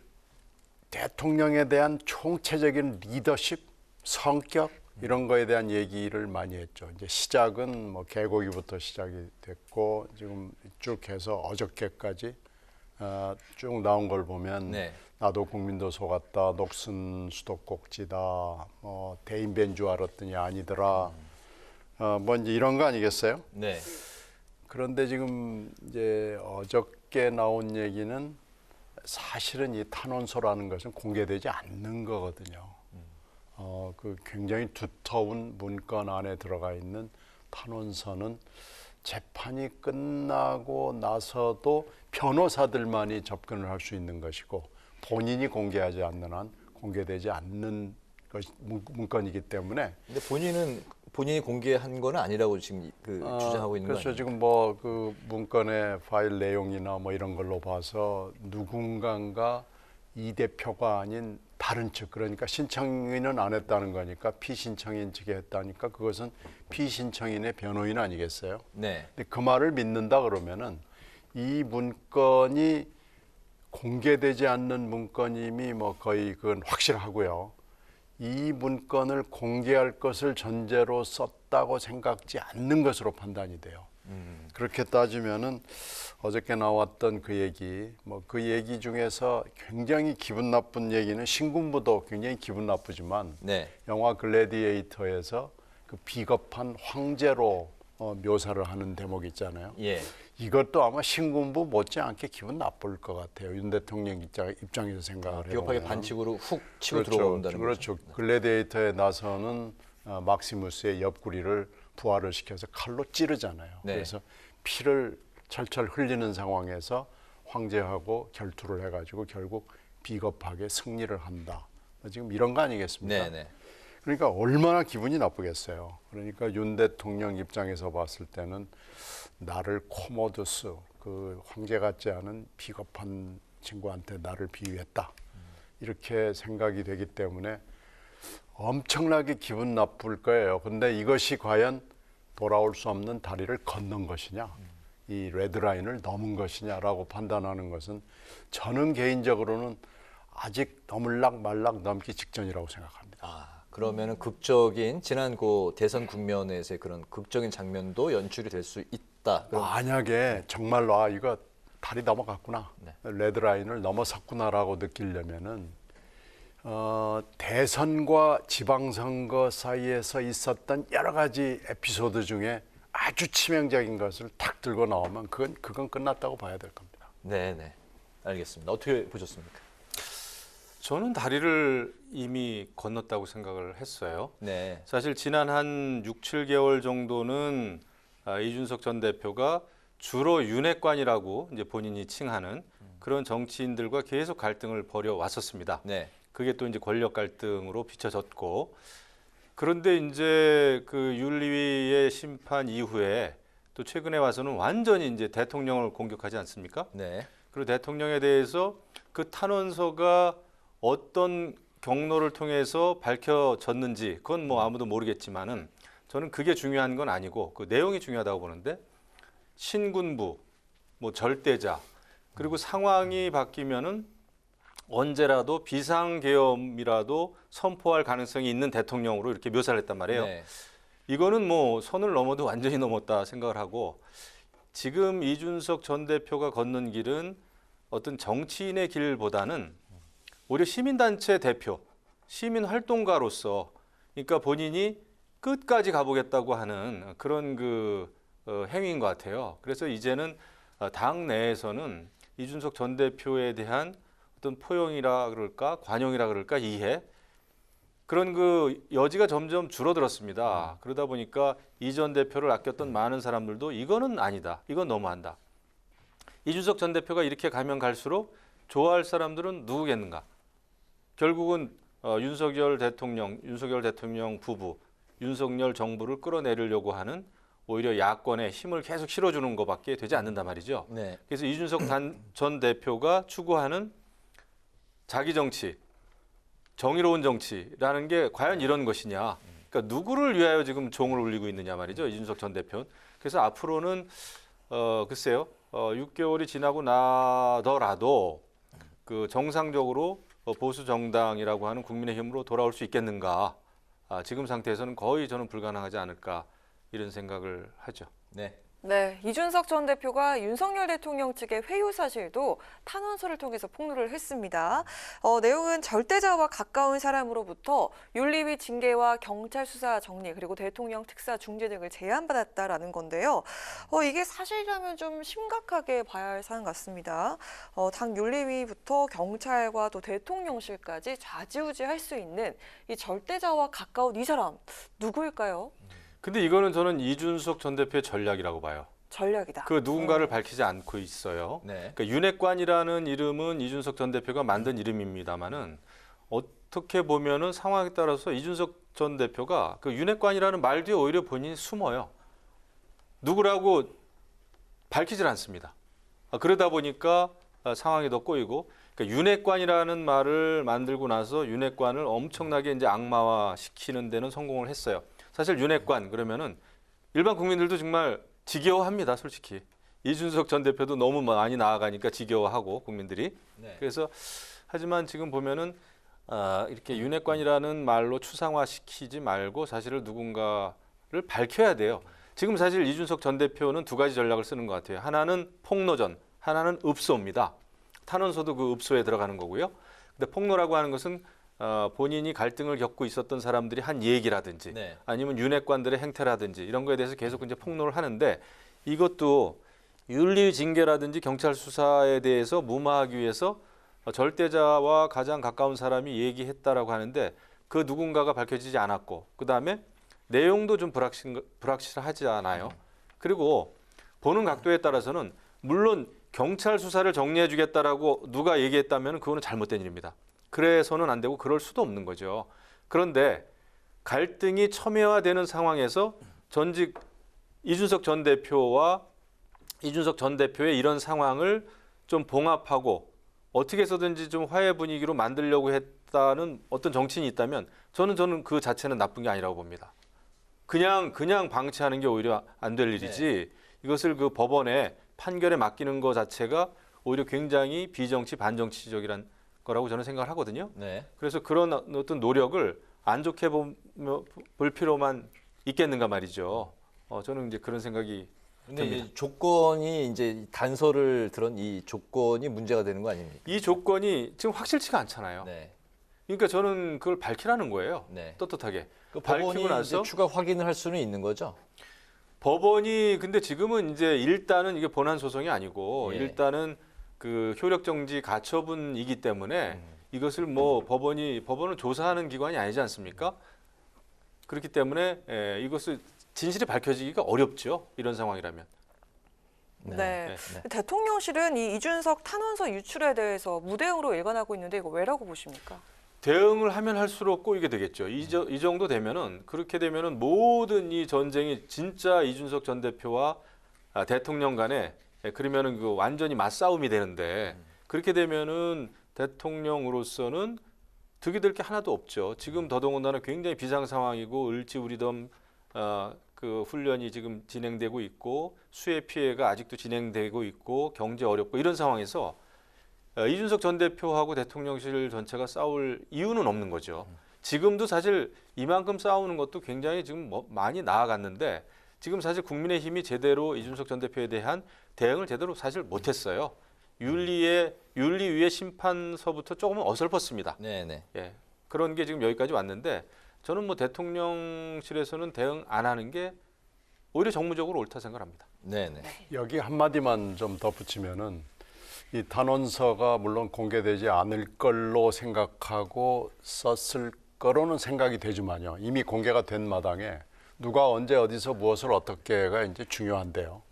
대통령에 대한 총체적인 리더십, 성격 이런 거에 대한 얘기를 많이 했죠. 이제 시작은 뭐 개고기부터 시작이 됐고 지금 쭉 해서 어저께까지 쭉 나온 걸 보면 네. 나도 국민도 속았다, 녹슨 수도꼭지다, 대인배인 줄 알았더니 아니더라, 뭐 이제 이런 거 아니겠어요? 네. 그런데 지금 이제 어저께 나온 얘기는 사실은 이 탄원서라는 것은 공개되지 않는 거거든요. 그 굉장히 두터운 문건 안에 들어가 있는 탄원서는 재판이 끝나고 나서도 변호사들만이 접근을 할 수 있는 것이고 본인이 공개하지 않는 한 공개되지 않는 문건이기 때문에. 근데 본인은 본인이 공개한 건 아니라고 지금 주장하고 있는 거예요. 그렇죠. 지금 뭐 그 문건의 파일 내용이나 뭐 이런 걸로 봐서 누군가가 이 대표가 아닌 다른 측, 그러니까 신청인은 안 했다는 거니까 피신청인 측이 했다니까 그것은 피신청인의 변호인 아니겠어요? 네. 근데 그 말을 믿는다 그러면은 이 문건이 공개되지 않는 문건임이 뭐 거의 그건 확실하고요. 이 문건을 공개할 것을 전제로 썼다고 생각지 않는 것으로 판단이 돼요. 그렇게 따지면은 어저께 나왔던 그 얘기, 뭐 그 얘기 중에서 굉장히 기분 나쁜 얘기는 신군부도 굉장히 기분 나쁘지만 네. 영화 글래디에이터에서 그 비겁한 황제로 묘사를 하는 대목이 있잖아요. 예. 이것도 아마 신군부 못지않게 기분 나쁠 것 같아요. 윤 대통령 입장에서 생각을 해보면. 비겁하게 반칙으로 훅 치고 그렇죠. 들어온다는 그렇죠. 거죠. 글래디에이터에 나서는 막시무스의 옆구리를 부활을 시켜서 칼로 찌르잖아요. 네. 그래서 피를 철철 흘리는 상황에서 황제하고 결투를 해가지고 결국 비겁하게 승리를 한다. 지금 이런 거 아니겠습니까? 네네. 그러니까 얼마나 기분이 나쁘겠어요. 그러니까 윤 대통령 입장에서 봤을 때는 나를 코모두스, 그 황제 같지 않은 비겁한 친구한테 나를 비유했다. 이렇게 생각이 되기 때문에 엄청나게 기분 나쁠 거예요. 근데 이것이 과연 돌아올 수 없는 다리를 건넌 것이냐, 이 레드라인을 넘은 것이냐라고 판단하는 것은 저는 개인적으로는 아직 너물락 말락 넘기 직전이라고 생각합니다. 그러면은 극적인 지난 그 대선 국면에서의 그런 극적인 장면도 연출이 될 수 있다. 만약에 정말로 이거 다리 넘어갔구나, 네. 레드라인을 넘어섰구나라고 느끼려면은 대선과 지방선거 사이에서 있었던 여러 가지 에피소드 중에 아주 치명적인 것을 탁 들고 나오면 그건 끝났다고 봐야 될 겁니다. 네네. 알겠습니다. 어떻게 보셨습니까? 저는 다리를 이미 건넜다고 생각을 했어요. 네. 사실 지난 한 6, 7개월 정도는 이준석 전 대표가 주로 윤핵관이라고 이제 본인이 칭하는 그런 정치인들과 계속 갈등을 벌여 왔었습니다. 네. 그게 또 이제 권력 갈등으로 비춰졌고, 그런데 이제 그 윤리위의 심판 이후에 또 최근에 와서는 완전히 이제 대통령을 공격하지 않습니까? 네. 그리고 대통령에 대해서 그 탄원서가 어떤 경로를 통해서 밝혀졌는지 그건 뭐 아무도 모르겠지만은 저는 그게 중요한 건 아니고 그 내용이 중요하다고 보는데, 신군부, 뭐 절대자, 그리고 상황이 바뀌면은 언제라도 비상계엄이라도 선포할 가능성이 있는 대통령으로 이렇게 묘사를 했단 말이에요. 네. 이거는 뭐 선을 넘어도 완전히 넘었다 생각을 하고, 지금 이준석 전 대표가 걷는 길은 어떤 정치인의 길보다는 오히려 시민단체 대표, 시민활동가로서, 그러니까 본인이 끝까지 가보겠다고 하는 그런 행위인 것 같아요. 그래서 이제는 당 내에서는 이준석 전 대표에 대한 어떤 포용이라 그럴까, 관용이라 그럴까, 이해, 그런 여지가 점점 줄어들었습니다. 그러다 보니까 이 전 대표를 아꼈던 많은 사람들도 이거는 아니다, 이건 너무한다. 이준석 전 대표가 이렇게 가면 갈수록 좋아할 사람들은 누구겠는가? 결국은 윤석열 대통령 부부, 윤석열 정부를 끌어내리려고 하는 오히려 야권에 힘을 계속 실어주는 것밖에 되지 않는단 말이죠. 네. 그래서 이준석 전 대표가 추구하는 자기 정치, 정의로운 정치라는 게 과연 이런 것이냐. 그러니까 누구를 위하여 지금 종을 울리고 있느냐 말이죠, 이준석 전 대표는. 그래서 앞으로는 글쎄요, 6개월이 지나고 나더라도 그 정상적으로 보수 정당이라고 하는 국민의힘으로 돌아올 수 있겠는가. 지금 상태에서는 거의 저는 불가능하지 않을까, 이런 생각을 하죠. 네. 네, 이준석 전 대표가 윤석열 대통령 측의 회유 사실도 탄원서를 통해서 폭로를 했습니다. 내용은 절대자와 가까운 사람으로부터 윤리위 징계와 경찰 수사 정리, 그리고 대통령 특사 중재 등을 제안받았다라는 건데요. 이게 사실이라면 좀 심각하게 봐야 할 사안 같습니다. 당 윤리위부터 경찰과 또 대통령실까지 좌지우지할 수 있는 이 절대자와 가까운 이 사람 누구일까요? 근데 이거는 저는 이준석 전 대표의 전략이라고 봐요. 전략이다. 그 누군가를 밝히지 않고 있어요. 네. 그러니까 윤핵관이라는 이름은 이준석 전 대표가 만든 이름입니다만은 어떻게 보면은 상황에 따라서 이준석 전 대표가 그 윤핵관이라는 말 뒤에 오히려 본인이 숨어요. 누구라고 밝히질 않습니다. 그러다 보니까 상황이 더 꼬이고, 그러니까 윤핵관이라는 말을 만들고 나서 윤핵관을 엄청나게 이제 악마화 시키는 데는 성공을 했어요. 사실 윤핵관 그러면은 일반 국민들도 정말 지겨워합니다, 솔직히. 이준석 전 대표도 너무 많이 나아가니까 지겨워하고 국민들이. 네. 그래서 하지만 지금 보면은 이렇게 윤핵관이라는 말로 추상화시키지 말고 사실을 누군가를 밝혀야 돼요. 지금 사실 이준석 전 대표는 두 가지 전략을 쓰는 것 같아요. 하나는 폭로전, 하나는 읍소입니다. 탄원서도 그 읍소에 들어가는 거고요. 근데 폭로라고 하는 것은 본인이 갈등을 겪고 있었던 사람들이 한 얘기라든지 네. 아니면 윤핵관들의 행태라든지 이런 거에 대해서 계속 이제 폭로를 하는데, 이것도 윤리 징계라든지 경찰 수사에 대해서 무마하기 위해서 절대자와 가장 가까운 사람이 얘기했다라고 하는데 그 누군가가 밝혀지지 않았고, 그다음에 내용도 좀 불확실하지 않아요. 그리고 보는 각도에 따라서는 물론 경찰 수사를 정리해 주겠다라고 누가 얘기했다면 그거는 잘못된 일입니다. 그래서는 안 되고 그럴 수도 없는 거죠. 그런데 갈등이 첨예화되는 상황에서 전직 이준석 전 대표와 이준석 전 대표의 이런 상황을 좀 봉합하고 어떻게 해서든지 좀 화해 분위기로 만들려고 했다는 어떤 정치인이 있다면 저는 그 자체는 나쁜 게 아니라고 봅니다. 그냥 방치하는 게 오히려 안 될 일이지, 이것을 그 법원의 판결에 맡기는 것 자체가 오히려 굉장히 비정치 반정치적이란 거라고 저는 생각을 하거든요. 네. 그래서 그런 어떤 노력을 안 좋게 볼 필요만 있겠는가 말이죠. 저는 이제 그런 생각이 근데 듭니다. 이 조건이 이제 단서를 들은 이 조건이 문제가 되는 거 아닙니까? 이 조건이 지금 확실치가 않잖아요. 네. 그러니까 저는 그걸 밝히라는 거예요. 네. 떳떳하게. 그 밝히고 법원이 나서 이제 추가 확인을 할 수는 있는 거죠? 법원이 근데 지금은 이제 일단은 이게 본안 소송이 아니고 예. 일단은 그 효력정지 가처분이기 때문에 이것을 뭐 법원은 조사하는 기관이 아니지 않습니까? 그렇기 때문에 이것을 진실이 밝혀지기가 어렵죠. 이런 상황이라면. 네. 대통령실은 이 이준석 탄원서 유출에 대해서 무대응으로 일관하고 있는데 이거 왜라고 보십니까? 대응을 하면 할수록 꼬이게 되겠죠. 이 정도 되면은, 그렇게 되면은 모든 이 전쟁이 진짜 이준석 전 대표와 대통령 간에 그러면은 그 완전히 맞싸움이 되는데, 그렇게 되면은 대통령으로서는 득이 될 게 하나도 없죠. 지금 더더군다나 굉장히 비상 상황이고 을지우리덤 그 훈련이 지금 진행되고 있고 수해 피해가 아직도 진행되고 있고 경제 어렵고 이런 상황에서 이준석 전 대표하고 대통령실 전체가 싸울 이유는 없는 거죠. 지금도 사실 이만큼 싸우는 것도 굉장히 지금 많이 나아갔는데, 지금 사실 국민의힘이 제대로 이준석 전 대표에 대한 대응을 제대로 사실 못했어요. 윤리위의 심판서부터 조금은 어설펐습니다. 네네. 예, 그런 게 지금 여기까지 왔는데, 저는 뭐 대통령실에서는 대응 안 하는 게 오히려 정무적으로 옳다 생각합니다. 네네. 여기 한마디만 좀 덧붙이면은, 이 탄원서가 물론 공개되지 않을 걸로 생각하고 썼을 거로는 생각이 되지만요. 이미 공개가 된 마당에 누가 언제 어디서 무엇을 어떻게가 이제 중요한데요.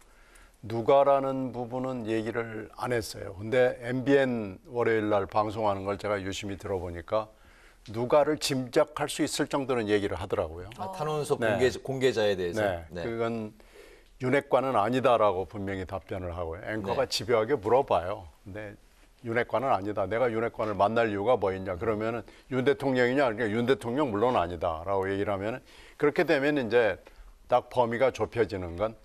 누가라는 부분은 얘기를 안 했어요. 근데 MBN 월요일 날 방송하는 걸 제가 유심히 들어보니까 누가를 짐작할 수 있을 정도는 얘기를 하더라고요. 탄원서 네. 공개자에 대해서. 네. 그건 윤핵관은 아니다라고 분명히 답변을 하고요. 앵커가 집요하게 물어봐요. 근데 윤핵관은 아니다. 내가 윤핵관을 만날 이유가 뭐 있냐. 그러면은 윤 대통령이냐. 그러니까 윤 대통령 물론 아니다라고 얘기를 하면은, 그렇게 되면 이제 딱 범위가 좁혀지는 건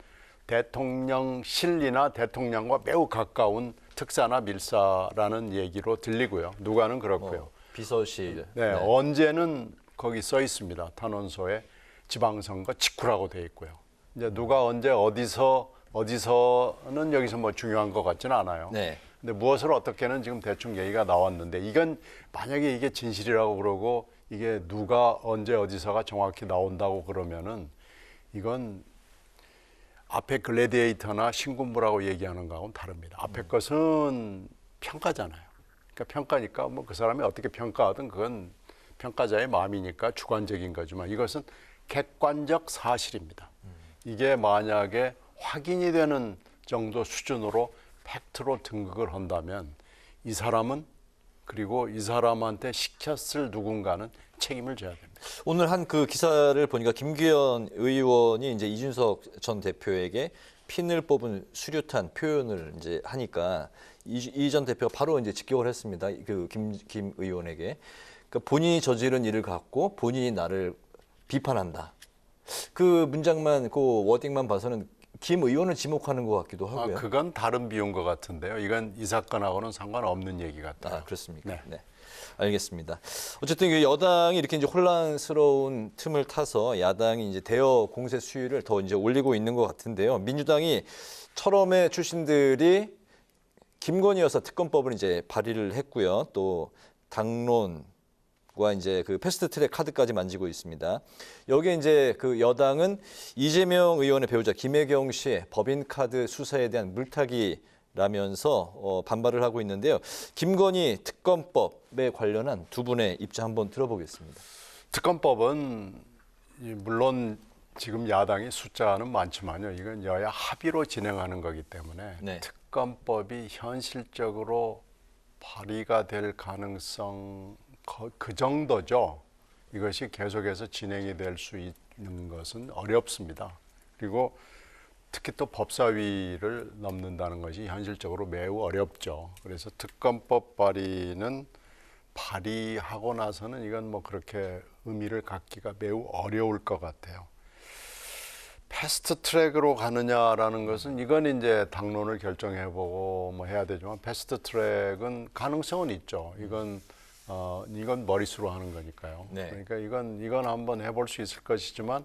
대통령실이나 대통령과 매우 가까운 특사나 밀사라는 얘기로 들리고요. 누가는 그렇고요. 비서실. 네, 언제는 거기 써 있습니다. 탄원서에 지방선거 직후라고 돼 있고요. 이제 누가 언제 어디서는 여기서 뭐 중요한 것 같지는 않아요. 네. 근데 무엇을 어떻게는 지금 대충 얘기가 나왔는데, 이건 만약에 이게 진실이라고 그러고 이게 누가 언제 어디서가 정확히 나온다고 그러면은 이건 앞에 글래디에이터나 신군부라고 얘기하는 거하고는 다릅니다. 앞에 것은 평가잖아요. 그러니까 평가니까 뭐 그 사람이 어떻게 평가하든 그건 평가자의 마음이니까 주관적인 거지만, 이것은 객관적 사실입니다. 이게 만약에 확인이 되는 정도 수준으로 팩트로 등극을 한다면 이 사람은 그리고 이 사람한테 시켰을 누군가는 책임을 져야 됩니다. 오늘 한 그 기사를 보니까 김기현 의원이 이제 이준석 전 대표에게 핀을 뽑은 수류탄 표현을 이제 하니까 이 전 대표가 바로 이제 직격을 했습니다. 그 김 의원에게. 그러니까 본인이 저지른 일을 갖고 본인이 나를 비판한다. 그 문장만, 그 워딩만 봐서는 김 의원을 지목하는 것 같기도 하고요. 그건 다른 비유인 것 같은데요. 이건 이 사건하고는 상관없는 얘기 같아요. 그렇습니까? 네. 알겠습니다. 어쨌든 여당이 이렇게 이제 혼란스러운 틈을 타서 야당이 이제 대여 공세 수위를 더 이제 올리고 있는 것 같은데요. 민주당이 철험의 출신들이 김건희 여사 특검법을 이제 발의를 했고요. 또 당론과 이제 그 패스트트랙 카드까지 만지고 있습니다. 여기에 이제 그 여당은 이재명 의원의 배우자 김혜경 씨의 법인카드 수사에 대한 물타기라면서 반발을 하고 있는데요. 김건희 특검법에 관련한 두 분의 입장 한번 들어보겠습니다. 특검법은 물론 지금 야당이 숫자는 많지만요. 이건 여야 합의로 진행하는 거기 때문에 특검법이 현실적으로 발의가 될 가능성 그 정도죠. 이것이 계속해서 진행이 될 수 있는 것은 어렵습니다. 그리고 특히 또 법사위를 넘는다는 것이 현실적으로 매우 어렵죠. 그래서 특검법 발의는 발의하고 나서는 이건 뭐 그렇게 의미를 갖기가 매우 어려울 것 같아요. 패스트 트랙으로 가느냐라는 것은 이건 이제 당론을 결정해보고 뭐 해야 되지만 패스트 트랙은 가능성은 있죠. 이건 머릿수로 하는 거니까요. 그러니까 이건 한번 해볼 수 있을 것이지만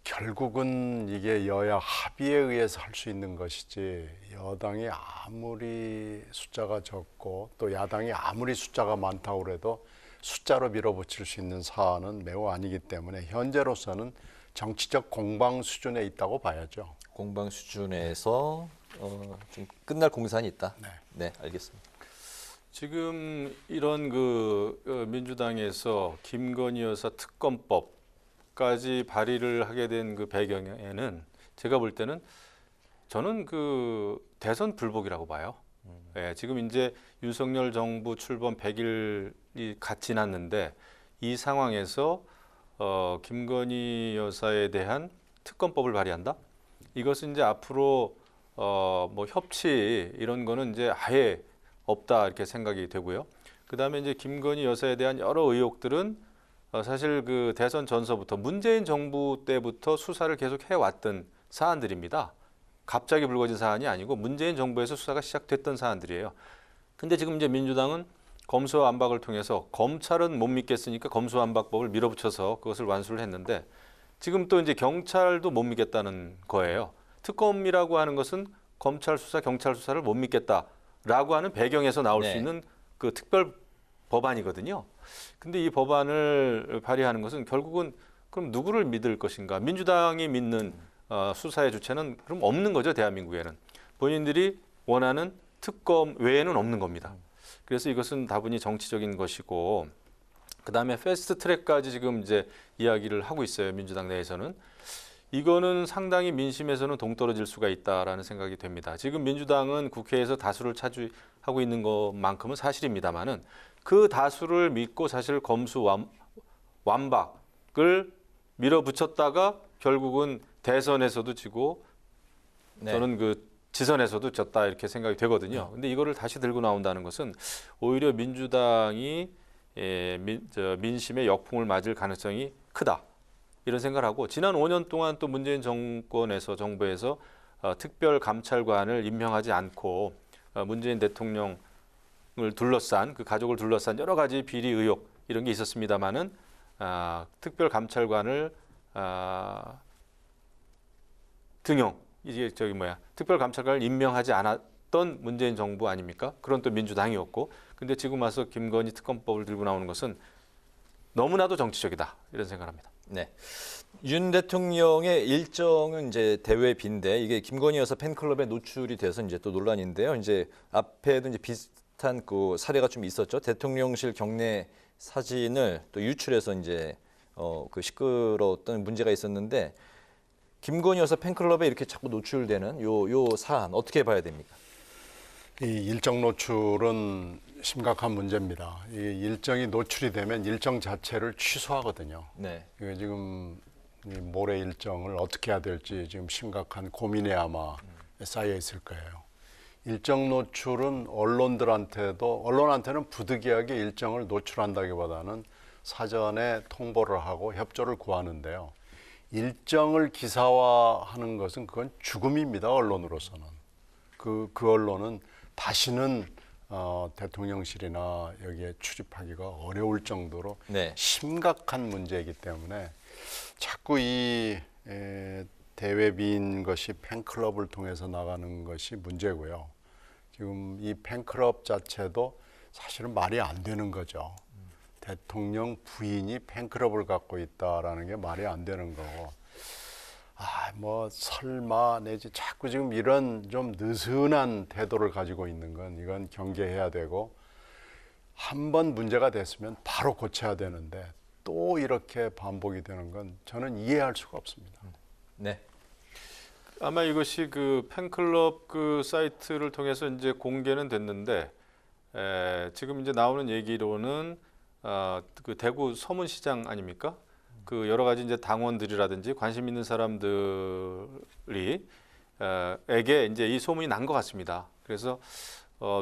결국은 이게 여야 합의에 의해서 할 수 있는 것이지 여당이 아무리 숫자가 적고 또 야당이 아무리 숫자가 많다고 해도 숫자로 밀어붙일 수 있는 사안은 매우 아니기 때문에 현재로서는 정치적 공방 수준에 있다고 봐야죠. 공방 수준에서 좀 끝날 공산이 있다. 네, 알겠습니다. 지금 이런 민주당에서 김건희 여사 특검법까지 발의를 하게 된 그 배경에는 제가 볼 때는 저는 그 대선 불복이라고 봐요. 지금 이제 윤석열 정부 출범 100일이 갓 지났는데 이 상황에서 김건희 여사에 대한 특검법을 발의한다? 이것은 이제 앞으로 뭐 협치 이런 거는 이제 아예 없다 이렇게 생각이 되고요. 그다음에 이제 김건희 여사에 대한 여러 의혹들은 사실 그 대선 전서부터 문재인 정부 때부터 수사를 계속 해왔던 사안들입니다. 갑자기 불거진 사안이 아니고 문재인 정부에서 수사가 시작됐던 사안들이에요. 근데 지금 이제 민주당은 검수완박을 통해서 검찰은 못 믿겠으니까 검수완박법을 밀어붙여서 그것을 완수를 했는데 지금 또 이제 경찰도 못 믿겠다는 거예요. 특검이라고 하는 것은 검찰 수사, 경찰 수사를 못 믿겠다라고 하는 배경에서 나올 수 있는 그 특별 법안이거든요. 근데 이 법안을 발의하는 것은 결국은 그럼 누구를 믿을 것인가? 민주당이 믿는 수사의 주체는 그럼 없는 거죠, 대한민국에는. 본인들이 원하는 특검 외에는 없는 겁니다. 그래서 이것은 다분히 정치적인 것이고 그다음에 패스트 트랙까지 지금 이제 이야기를 하고 있어요. 민주당 내에서는. 이거는 상당히 민심에서는 동떨어질 수가 있다라는 생각이 됩니다. 지금 민주당은 국회에서 다수를 차지하고 있는 것만큼은 사실입니다만은 그 다수를 믿고 사실 검수완박을 밀어붙였다가 결국은 대선에서도 지고 저는 그 지선에서도 졌다 이렇게 생각이 되거든요. 근데 이거를 다시 들고 나온다는 것은 오히려 민주당이 민심의 역풍을 맞을 가능성이 크다. 이런 생각을 하고 지난 5년 동안 또 문재인 정부에서 특별감찰관을 임명하지 않고 문재인 대통령을 둘러싼 그 가족을 둘러싼 여러 가지 비리 의혹 이런 게 있었습니다마는 특별감찰관을 특별감찰관을 임명하지 않았던 문재인 정부 아닙니까? 그런 또 민주당이었고 근데 지금 와서 김건희 특검법을 들고 나오는 것은 너무나도 정치적이다 이런 생각을 합니다. 네, 윤 대통령의 일정은 이제 대외비인데 이게 김건희 여사 팬클럽에 노출이 돼서 이제 또 논란인데요. 이제 앞에도 이제 비슷한 그 사례가 좀 있었죠. 대통령실 경내 사진을 또 유출해서 이제 그 시끄러웠던 문제가 있었는데 김건희 여사 팬클럽에 이렇게 자꾸 노출되는 요 사안 어떻게 봐야 됩니까? 이 일정 노출은 심각한 문제입니다. 이 일정이 노출이 되면 일정 자체를 취소하거든요. 네. 이게 지금 이 모레 일정을 어떻게 해야 될지 지금 심각한 고민에 아마 쌓여 있을 거예요. 일정 노출은 언론한테는 부득이하게 일정을 노출한다기보다는 사전에 통보를 하고 협조를 구하는데요. 일정을 기사화하는 것은 그건 죽음입니다. 언론으로서는. 그 언론은 다시는 대통령실이나 여기에 출입하기가 어려울 정도로 네. 심각한 문제이기 때문에 자꾸 이 대외비인 것이 팬클럽을 통해서 나가는 것이 문제고요. 지금 이 팬클럽 자체도 사실은 말이 안 되는 거죠. 대통령 부인이 팬클럽을 갖고 있다라는 게 말이 안 되는 거고, 뭐 설마 내지 자꾸 지금 이런 좀 느슨한 태도를 가지고 있는 건 이건 경계해야 되고, 한번 문제가 됐으면 바로 고쳐야 되는데 또 이렇게 반복이 되는 건 저는 이해할 수가 없습니다. 네. 아마 이것이 그 팬클럽 그 사이트를 통해서 이제 공개는 됐는데 지금 이제 나오는 얘기로는 그 대구 서문시장 아닙니까? 그 여러 가지 이제 당원들이라든지 관심 있는 사람들이 에게 이제 이 소문이 난 것 같습니다. 그래서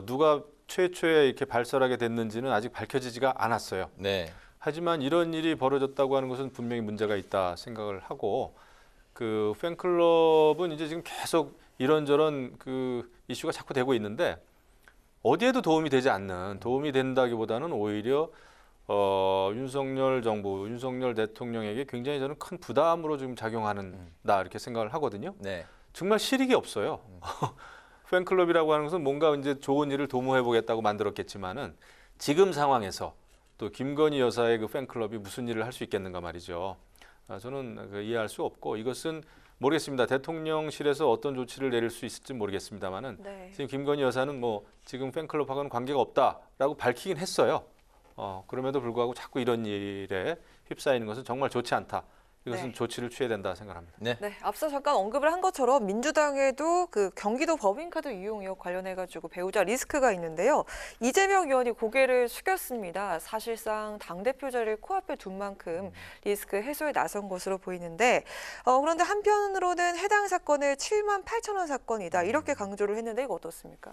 누가 최초에 이렇게 발설하게 됐는지는 아직 밝혀지지가 않았어요. 네. 하지만 이런 일이 벌어졌다고 하는 것은 분명히 문제가 있다 생각을 하고, 그 팬클럽은 이제 지금 계속 이런저런 그 이슈가 자꾸 되고 있는데 어디에도 도움이 되지 않는, 도움이 된다기보다는 오히려 윤석열 정부, 윤석열 대통령에게 굉장히 저는 큰 부담으로 지금 작용하는다 이렇게 생각을 하거든요. 네. 정말 실익이 없어요. 팬클럽이라고 하는 것은 뭔가 이제 좋은 일을 도모해 보겠다고 만들었겠지만은 지금 상황에서 또 김건희 여사의 그 팬클럽이 무슨 일을 할 수 있겠는가 말이죠. 저는 이해할 수 없고, 이것은 모르겠습니다. 대통령실에서 어떤 조치를 내릴 수 있을지 모르겠습니다만은 네. 지금 김건희 여사는 뭐 지금 팬클럽하고는 관계가 없다라고 밝히긴 했어요. 그럼에도 불구하고 자꾸 이런 일에 휩싸이는 것은 정말 좋지 않다. 이것은 네. 조치를 취해야 된다 생각합니다. 네. 네, 앞서 잠깐 언급을 한 것처럼 민주당에도 그 경기도 법인카드 이용 의혹 관련해가지고 배우자 리스크가 있는데요. 이재명 의원이 고개를 숙였습니다. 사실상 당대표 자리를 코앞에 둔 만큼 리스크 해소에 나선 것으로 보이는데, 그런데 한편으로는 해당 사건을 7만 8천 원 사건이다 이렇게 강조를 했는데 이거 어떻습니까?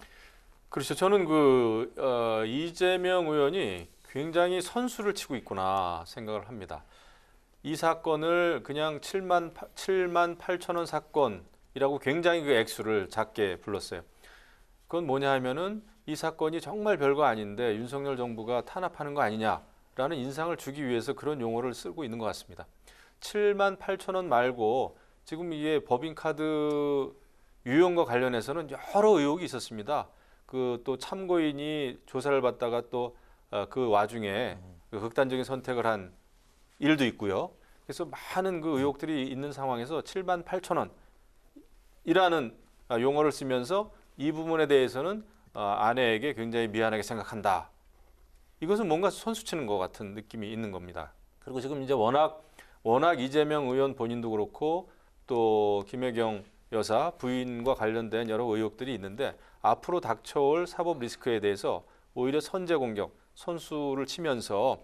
그렇죠. 저는 이재명 의원이 굉장히 선수를 치고 있구나 생각을 합니다. 이 사건을 그냥 7만 8천 원 사건이라고 굉장히 그 액수를 작게 불렀어요. 그건 뭐냐 하면은 이 사건이 정말 별거 아닌데 윤석열 정부가 탄압하는 거 아니냐라는 인상을 주기 위해서 그런 용어를 쓰고 있는 것 같습니다. 7만 8천 원 말고 지금 이게 법인카드 유용과 관련해서는 여러 의혹이 있었습니다. 그 또 참고인이 조사를 받다가 또 그 와중에 그 극단적인 선택을 한 일도 있고요. 그래서 많은 그 의혹들이 있는 상황에서 7만 8천 원이라는 용어를 쓰면서 이 부분에 대해서는 아내에게 굉장히 미안하게 생각한다. 이것은 뭔가 선수 치는 것 같은 느낌이 있는 겁니다. 그리고 지금 이제 워낙 이재명 의원 본인도 그렇고 또 김혜경 여사 부인과 관련된 여러 의혹들이 있는데 앞으로 닥쳐올 사법 리스크에 대해서 오히려 선제 공격, 선수를 치면서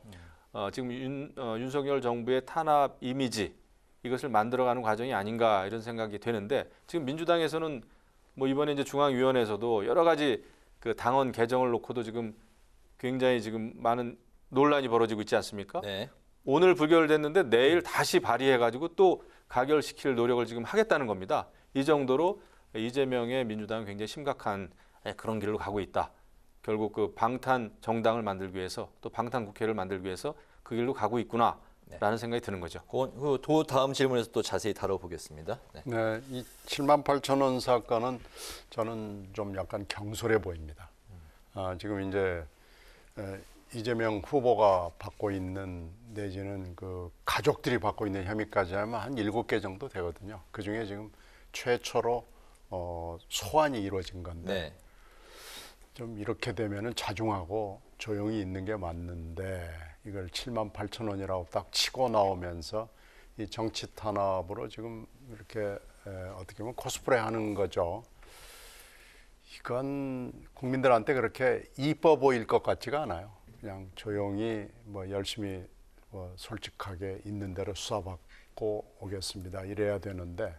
지금 윤석열 정부의 탄압 이미지 이것을 만들어가는 과정이 아닌가 이런 생각이 되는데, 지금 민주당에서는 뭐 이번에 이제 중앙위원회에서도 여러 가지 그 당원 개정을 놓고도 지금 굉장히 지금 많은 논란이 벌어지고 있지 않습니까? 네. 오늘 부결됐는데 내일 다시 발의해가지고 또 가결시킬 노력을 지금 하겠다는 겁니다. 이 정도로 이재명의 민주당은 굉장히 심각한 그런 길로 가고 있다. 결국 그 방탄 정당을 만들기 위해서 또 방탄 국회를 만들기 위해서 그 길로 가고 있구나라는 생각이 드는 거죠. 그 다음 질문에서 또 자세히 다뤄보겠습니다. 네. 네, 이 7만 8천 원 사건은 저는 좀 약간 경솔해 보입니다. 지금 이제 이재명 후보가 받고 있는 내지는 그 가족들이 받고 있는 혐의까지 하면 한 7개 정도 되거든요. 그중에 지금 최초로 소환이 이루어진 건데 네. 좀 이렇게 되면은 자중하고 조용히 있는 게 맞는데 이걸 7만 8천 원이라고 딱 치고 나오면서 이 정치 탄압으로 지금 이렇게 어떻게 보면 코스프레 하는 거죠. 이건 국민들한테 그렇게 이뻐 보일 것 같지가 않아요. 그냥 조용히 뭐 열심히 뭐 솔직하게 있는 대로 수사받고 오겠습니다. 이래야 되는데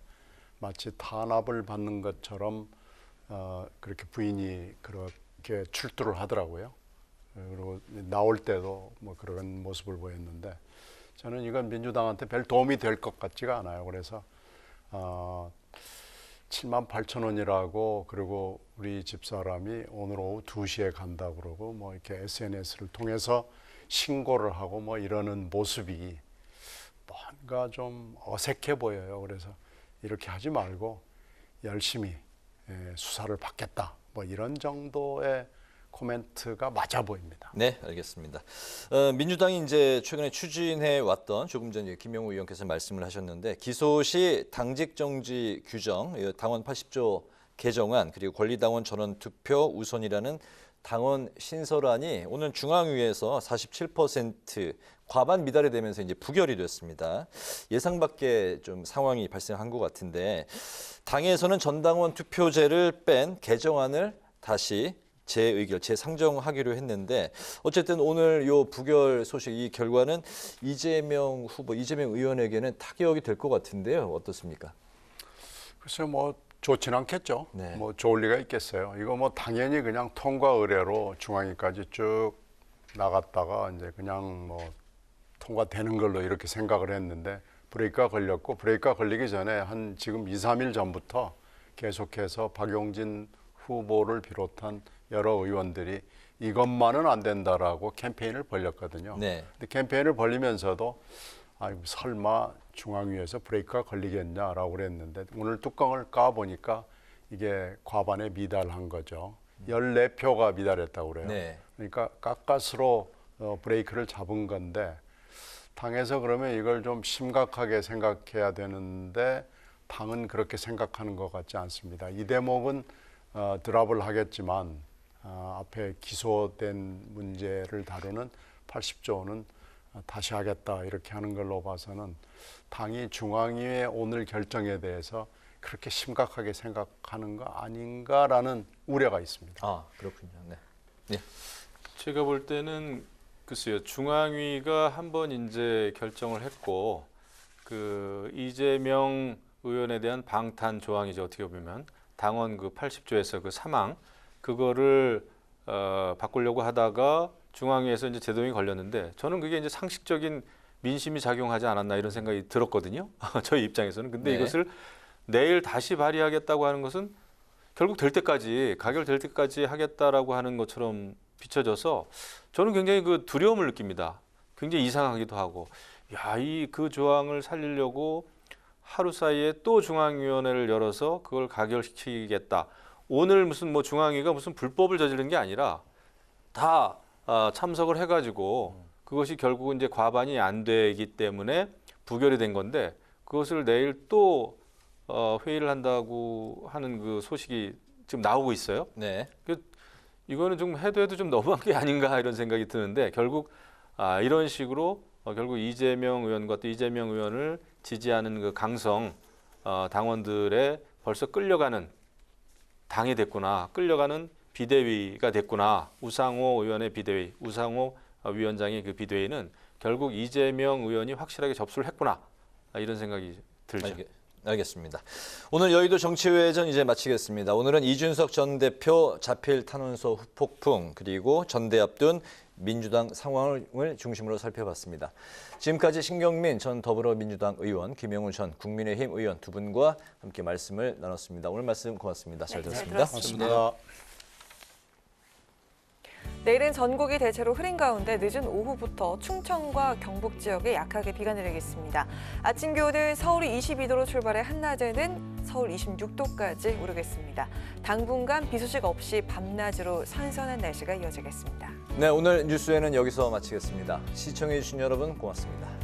마치 탄압을 받는 것처럼 그렇게 부인이 그렇게 출두를 하더라고요. 그리고 나올 때도 뭐 그런 모습을 보였는데 저는 이건 민주당한테 별 도움이 될 것 같지가 않아요. 그래서 7만 8천 원이라고 그리고 우리 집사람이 오늘 오후 2시에 간다고 그러고 뭐 이렇게 SNS를 통해서 신고를 하고 뭐 이러는 모습이 뭔가 좀 어색해 보여요. 그래서 이렇게 하지 말고 열심히 수사를 받겠다. 뭐 이런 정도의 코멘트가 맞아 보입니다. 네, 알겠습니다. 민주당이 이제 최근에 추진해 왔던 조금 전 김영우 의원께서 말씀을 하셨는데 기소 시 당직 정지 규정, 당원 80조 개정안 그리고 권리당원 전원 투표 우선이라는 당원 신설안이 오늘 중앙위에서 47% 과반 미달이 되면서 이제 부결이 됐습니다. 예상 밖의 좀 상황이 발생한 것 같은데 당에서는 전당원 투표제를 뺀 개정안을 다시 재상정하기로 했는데 어쨌든 오늘 요 부결 소식 이 결과는 이재명 의원에게는 타격이 될 것 같은데요. 어떻습니까? 글쎄요, 뭐 좋지는 않겠죠. 네. 뭐 좋을 리가 있겠어요. 이거 뭐 당연히 그냥 통과 의뢰로 중앙위까지 쭉 나갔다가 이제 그냥 뭐 통과되는 걸로 이렇게 생각을 했는데 브레이크가 걸렸고 브레이크가 걸리기 전에 한 지금 2, 3일 전부터 계속해서 박용진 후보를 비롯한 여러 의원들이 이것만은 안 된다라고 캠페인을 벌였거든요. 네. 근데 캠페인을 벌리면서도 아이고 설마 중앙위에서 브레이크가 걸리겠냐라고 그랬는데 오늘 뚜껑을 까보니까 이게 과반에 미달한 거죠. 14표가 미달했다고 그래요. 네. 그러니까 가까스로 브레이크를 잡은 건데 당에서 그러면 이걸 좀 심각하게 생각해야 되는데 당은 그렇게 생각하는 것 같지 않습니다. 이 대목은 드랍을 하겠지만 앞에 기소된 문제를 다루는 80조는 다시 하겠다 이렇게 하는 걸로 봐서는 당이 중앙위의 오늘 결정에 대해서 그렇게 심각하게 생각하는 거 아닌가라는 우려가 있습니다. 아, 그렇군요. 네. 네. 제가 볼 때는 글쎄요. 중앙위가 한번 이제 결정을 했고 그 이재명 의원에 대한 방탄 조항이죠. 어떻게 보면 당원 그 80조에서 그 사망 그거를 바꾸려고 하다가 중앙위에서 이제 제동이 걸렸는데 저는 그게 이제 상식적인 민심이 작용하지 않았나 이런 생각이 들었거든요. 저희 입장에서는. 근데 네. 이것을 내일 다시 발의하겠다고 하는 것은 결국 될 때까지 가결될 때까지 하겠다라고 하는 것처럼 비춰져서 저는 굉장히 그 두려움을 느낍니다. 굉장히 이상하기도 하고 야, 이 그 조항을 살리려고 하루 사이에 또 중앙위원회를 열어서 그걸 가결시키겠다. 오늘 무슨 뭐 중앙위가 무슨 불법을 저지른 게 아니라 다 참석을 해가지고 그것이 결국은 이제 과반이 안 되기 때문에 부결이 된 건데 그것을 내일 또 회의를 한다고 하는 그 소식이 지금 나오고 있어요. 네. 이거는 좀 해도 좀 너무한 게 아닌가 이런 생각이 드는데 결국 이런 식으로 결국 이재명 의원과 또 이재명 의원을 지지하는 그 강성 당원들의 벌써 끌려가는 당이 됐구나, 끌려가는 비대위가 됐구나. 우상호 의원의 비대위, 우상호 위원장의 그 비대위는 결국 이재명 의원이 확실하게 접수를 했구나 이런 생각이 들죠. 알겠습니다. 오늘 여의도 정치회전 이제 마치겠습니다. 오늘은 이준석 전 대표 자필 탄원서 후폭풍 그리고 전대 앞둔 민주당 상황을 중심으로 살펴봤습니다. 지금까지 신경민 전 더불어민주당 의원, 김영우 전 국민의힘 의원 두 분과 함께 말씀을 나눴습니다. 오늘 말씀 고맙습니다. 잘 들었습니다. 고맙습니다. 내일은 전국이 대체로 흐린 가운데 늦은 오후부터 충청과 경북 지역에 약하게 비가 내리겠습니다. 아침 기온은 서울이 22도로 출발해 한낮에는 서울 26도까지 오르겠습니다. 당분간 비 소식 없이 밤낮으로 선선한 날씨가 이어지겠습니다. 네, 오늘 뉴스에는 여기서 마치겠습니다. 시청해주신 여러분 고맙습니다.